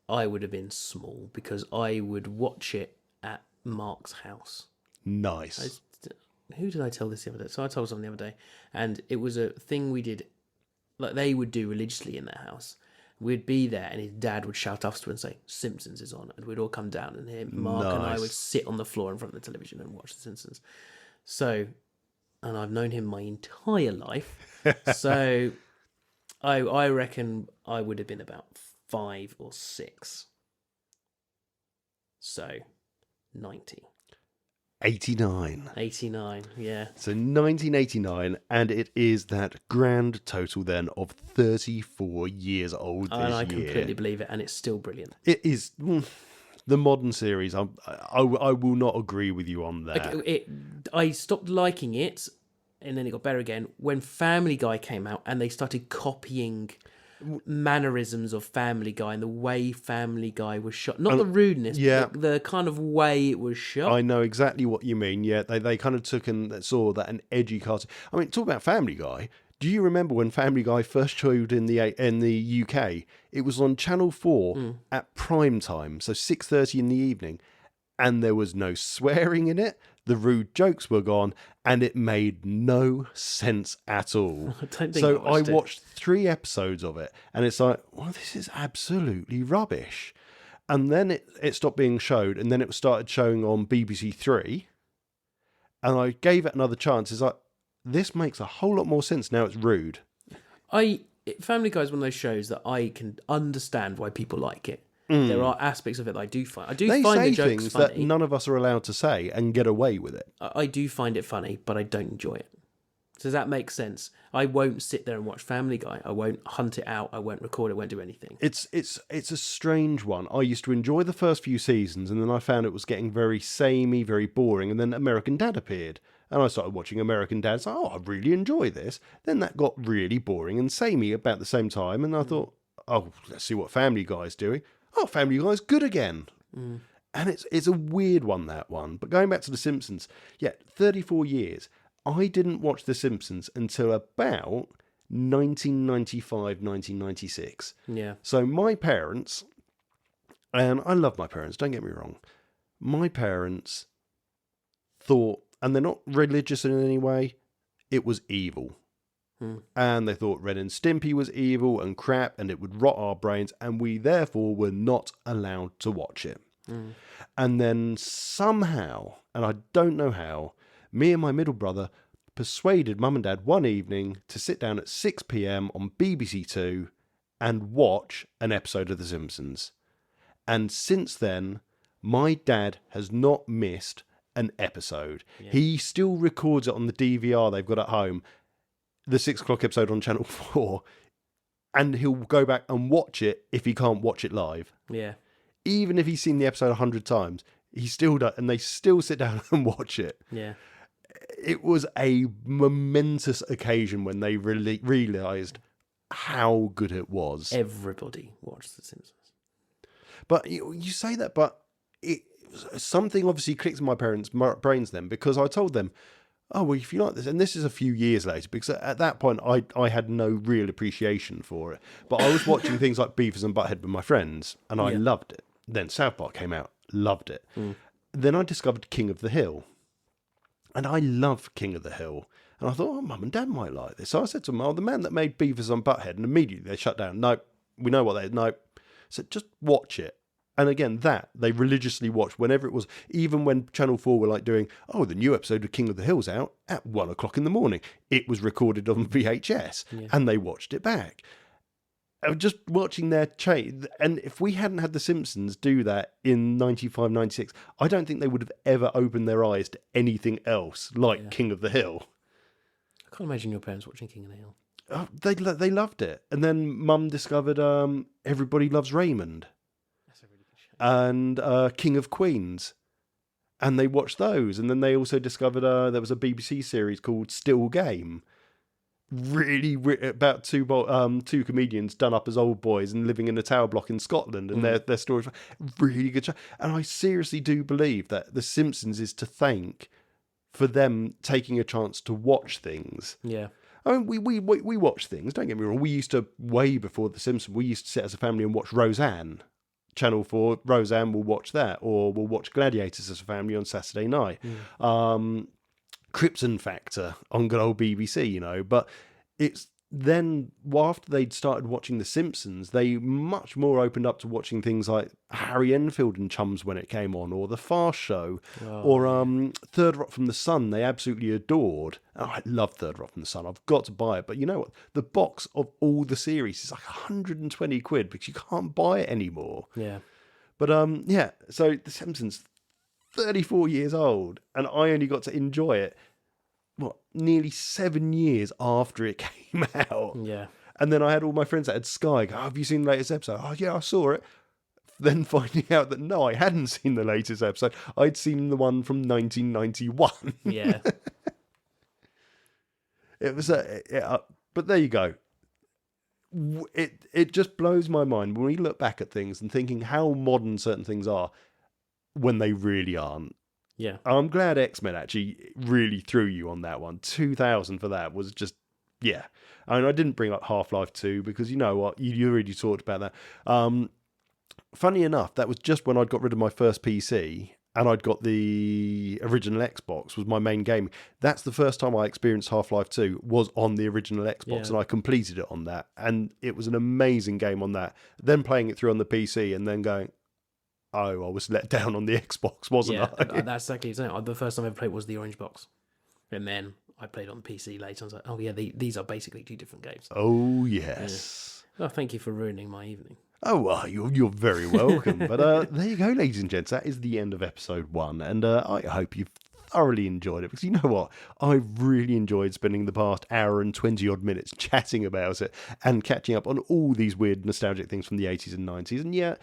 I would have been small because I would watch it at Mark's house. Nice. Who did I tell this the other day? So I told someone the other day, and it was a thing we did, like they would do religiously in their house. We'd be there, and his dad would shout after and say, "Simpsons is on," and we'd all come down, and Mark and I would sit on the floor in front of the television and watch The Simpsons. So, and I've known him my entire life, so I reckon I would have been about 5 or 6. So, 90. 89. 89, yeah. So 1989, and it is that grand total then of 34 years old this year. And I completely believe it, and it's still brilliant. It is the modern series. I will not agree with you on that. I stopped liking it, and then it got better again when Family Guy came out, and they started copying mannerisms of Family Guy and the way Family Guy was shot. Not the rudeness, but the kind of way it was shot. I know exactly what you mean. Yeah, they kind of took and saw that an edgy cartoon. I mean, talk about Family Guy. Do you remember when Family Guy first showed in the UK? It was on Channel 4 at prime time, so 6:30 in the evening, and there was no swearing in it. The rude jokes were gone, and it made no sense at all. I watched 3 episodes of it, and it's like, well, this is absolutely rubbish. And then it stopped being showed, and then it started showing on BBC 3, and I gave it another chance. It's like, this makes a whole lot more sense now. It's rude. Family Guy is one of those shows that I can understand why people like it. There are aspects of it that I do find. They find the jokes things funny. that none of us are allowed to say and get away with it. I do find it funny, but I don't enjoy it. Does that make sense? I won't sit there and watch Family Guy. I won't hunt it out. I won't record it. Won't do anything. It's a strange one. I used to enjoy the first few seasons, and then I found it was getting very samey, very boring. And then American Dad appeared, and I started watching American Dad. So, I really enjoy this. Then that got really boring and samey about the same time, and I thought, let's see what Family Guy's doing. Family Guy's good again. And it's a weird one, that one. But going back to The Simpsons, 34 years. I didn't watch The Simpsons until about 1995, 1996. Yeah. So my parents, and I love my parents, don't get me wrong. My parents thought, and they're not religious in any way, it was evil. And they thought Ren and Stimpy was evil and crap, and it would rot our brains, and we therefore were not allowed to watch it. And then somehow, and I don't know how, me and my middle brother persuaded Mum and Dad one evening to sit down at 6 p.m. on BBC Two and watch an episode of The Simpsons. And since then, my dad has not missed an episode. Yeah. He still records it on the DVR they've got at home, the 6 o'clock episode on Channel 4, and he'll go back and watch it if he can't watch it live. Yeah. Even if he's seen the episode 100 times, he still does, and they still sit down and watch it. Yeah. It was a momentous occasion when they realised how good it was. Everybody watched The Simpsons. But you say that, but something obviously clicked in my parents' brains then, because I told them, oh, well, if you like this, and this is a few years later, because at that point I had no real appreciation for it. But I was watching things like Beavis and Butthead with my friends, and I Yeah. loved it. Then South Park came out, loved it. Mm. Then I discovered King of the Hill, and I love King of the Hill. And I thought, oh, Mum and Dad might like this. So I said to them, oh, the man that made Beavis and Butthead, and immediately they shut down. Nope, we know what they, nope. So just watch it. And again, that they religiously watched whenever it was, even when Channel 4 were like doing, oh, the new episode of King of the Hill's out at 1 o'clock in the morning. It was recorded on VHS and they watched it back. I was just watching their change. And if we hadn't had The Simpsons do that in 95, 96, I don't think they would have ever opened their eyes to anything else like King of the Hill. I can't imagine your parents watching King of the Hill. Oh, they loved it. And then Mum discovered Everybody Loves Raymond. That's a really good show. And King of Queens, and they watched those. And then they also discovered there was a BBC series called Still Game, really about two comedians done up as old boys and living in a tower block in Scotland, and their stories. Really good show. And I seriously do believe that The Simpsons is to thank for them taking a chance to watch things. Yeah. I mean, we watch things, don't get me wrong. We used to, way before The Simpsons, we used to sit as a family and watch Roseanne. Channel 4, Roseanne will watch that, or we'll watch Gladiators as a family on Saturday night. Krypton Factor on good old BBC, you know. But it's then, after they'd started watching The Simpsons, they much more opened up to watching things like Harry Enfield and Chums when it came on, or The Fast Show, or Third Rock from the Sun, they absolutely adored. Oh, I love Third Rock from the Sun. I've got to buy it. But you know what? The box of all the series is like 120 quid because you can't buy it anymore. Yeah. But yeah, so The Simpsons, 34 years old, and I only got to enjoy it, nearly 7 years after it came out. Yeah. And then I had all my friends that had Sky go, oh, have you seen the latest episode? Oh, yeah, I saw it. Then finding out that no, I hadn't seen the latest episode. I'd seen the one from 1991. Yeah. It was but there you go. It just blows my mind when we look back at things and thinking how modern certain things are when they really aren't. Yeah. I'm glad X-Men actually really threw you on that one. 2000 for that was just, yeah. I mean, I didn't bring up Half-Life 2 because you know what? You already talked about that. Funny enough, that was just when I'd got rid of my first PC and I'd got the original Xbox was my main game. That's the first time I experienced Half-Life 2 was on the original Xbox, and I completed it on that. And it was an amazing game on that. Then playing it through on the PC and then going, oh, I was let down on the Xbox, wasn't I? That's exactly it. The first time I ever played was the Orange Box. And then I played on the PC later. I was like, oh, yeah, these are basically two different games. Oh, yes. Yeah. Oh, thank you for ruining my evening. Oh, well, you're very welcome. But there you go, ladies and gents. That is the end of episode 1. And I hope you've thoroughly enjoyed it, because you know what? I really enjoyed spending the past hour and 20-odd minutes chatting about it and catching up on all these weird nostalgic things from the 80s and 90s. And yeah,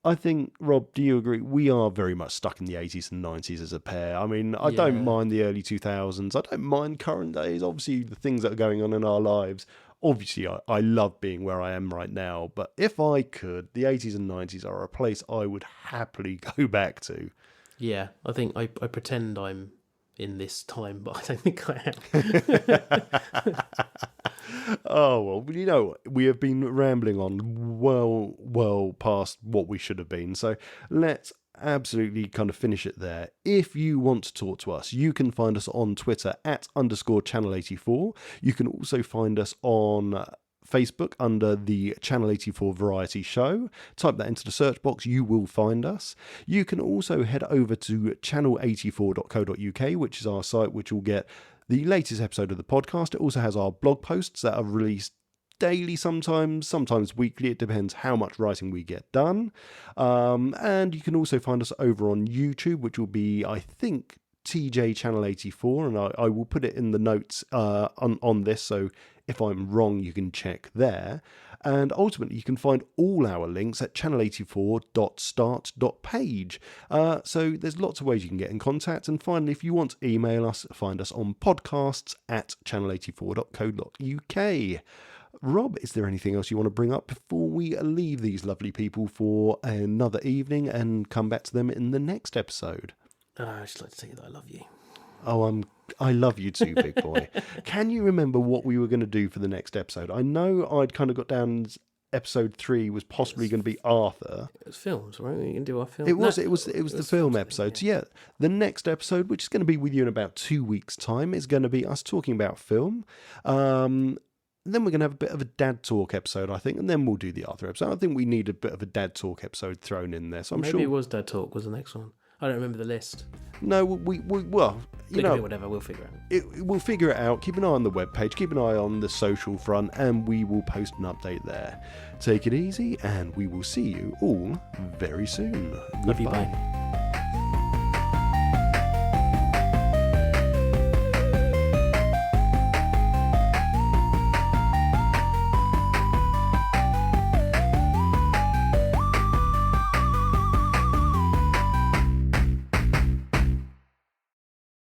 I think, Rob, do you agree? We are very much stuck in the 80s and 90s as a pair. I mean, I don't mind the early 2000s. I don't mind current days. Obviously, the things that are going on in our lives. Obviously, I love being where I am right now. But if I could, the 80s and 90s are a place I would happily go back to. Yeah, I think I pretend I'm in this time, but I don't think I am. Oh, well, you know, we have been rambling on well past what we should have been. So let's absolutely kind of finish it there. If you want to talk to us, you can find us on Twitter @_channel84. You can also find us on Facebook under the Channel 84 Variety Show. Type that into the search box, you will find us. You can also head over to channel84.co.uk, which is our site, which will get the latest episode of the podcast. It also has our blog posts that are released daily sometimes weekly. It depends how much writing we get done. And you can also find us over on YouTube, which will be, I think, TJ Channel 84, and I will put it in the notes on this, so if I'm wrong, you can check there. And ultimately, you can find all our links at channel84.start.page. So there's lots of ways you can get in contact. And finally, if you want to email us, find us on podcasts@channel84.co.uk. Rob, is there anything else you want to bring up before we leave these lovely people for another evening and come back to them in the next episode? I'd just like to tell you that I love you. Oh, I love you too, big boy. Can you remember what we were going to do for the next episode? I know I'd kind of got down as episode 3 was possibly going to be Arthur. It was films, right? We can do our film. It was the film episode. So yeah, the next episode, which is going to be with you in about 2 weeks' time, is going to be us talking about film. Then we're going to have a bit of a dad talk episode, I think, and then we'll do the Arthur episode. I think we need a bit of a dad talk episode thrown in there. So I'm sure maybe it was dad talk was the next one. I don't remember the list. No, well, you know, whatever, we'll figure it out. We'll figure it out. Keep an eye on the webpage, keep an eye on the social front, and we will post an update there. Take it easy, and we will see you all very soon. Love you, Goodbye. bye.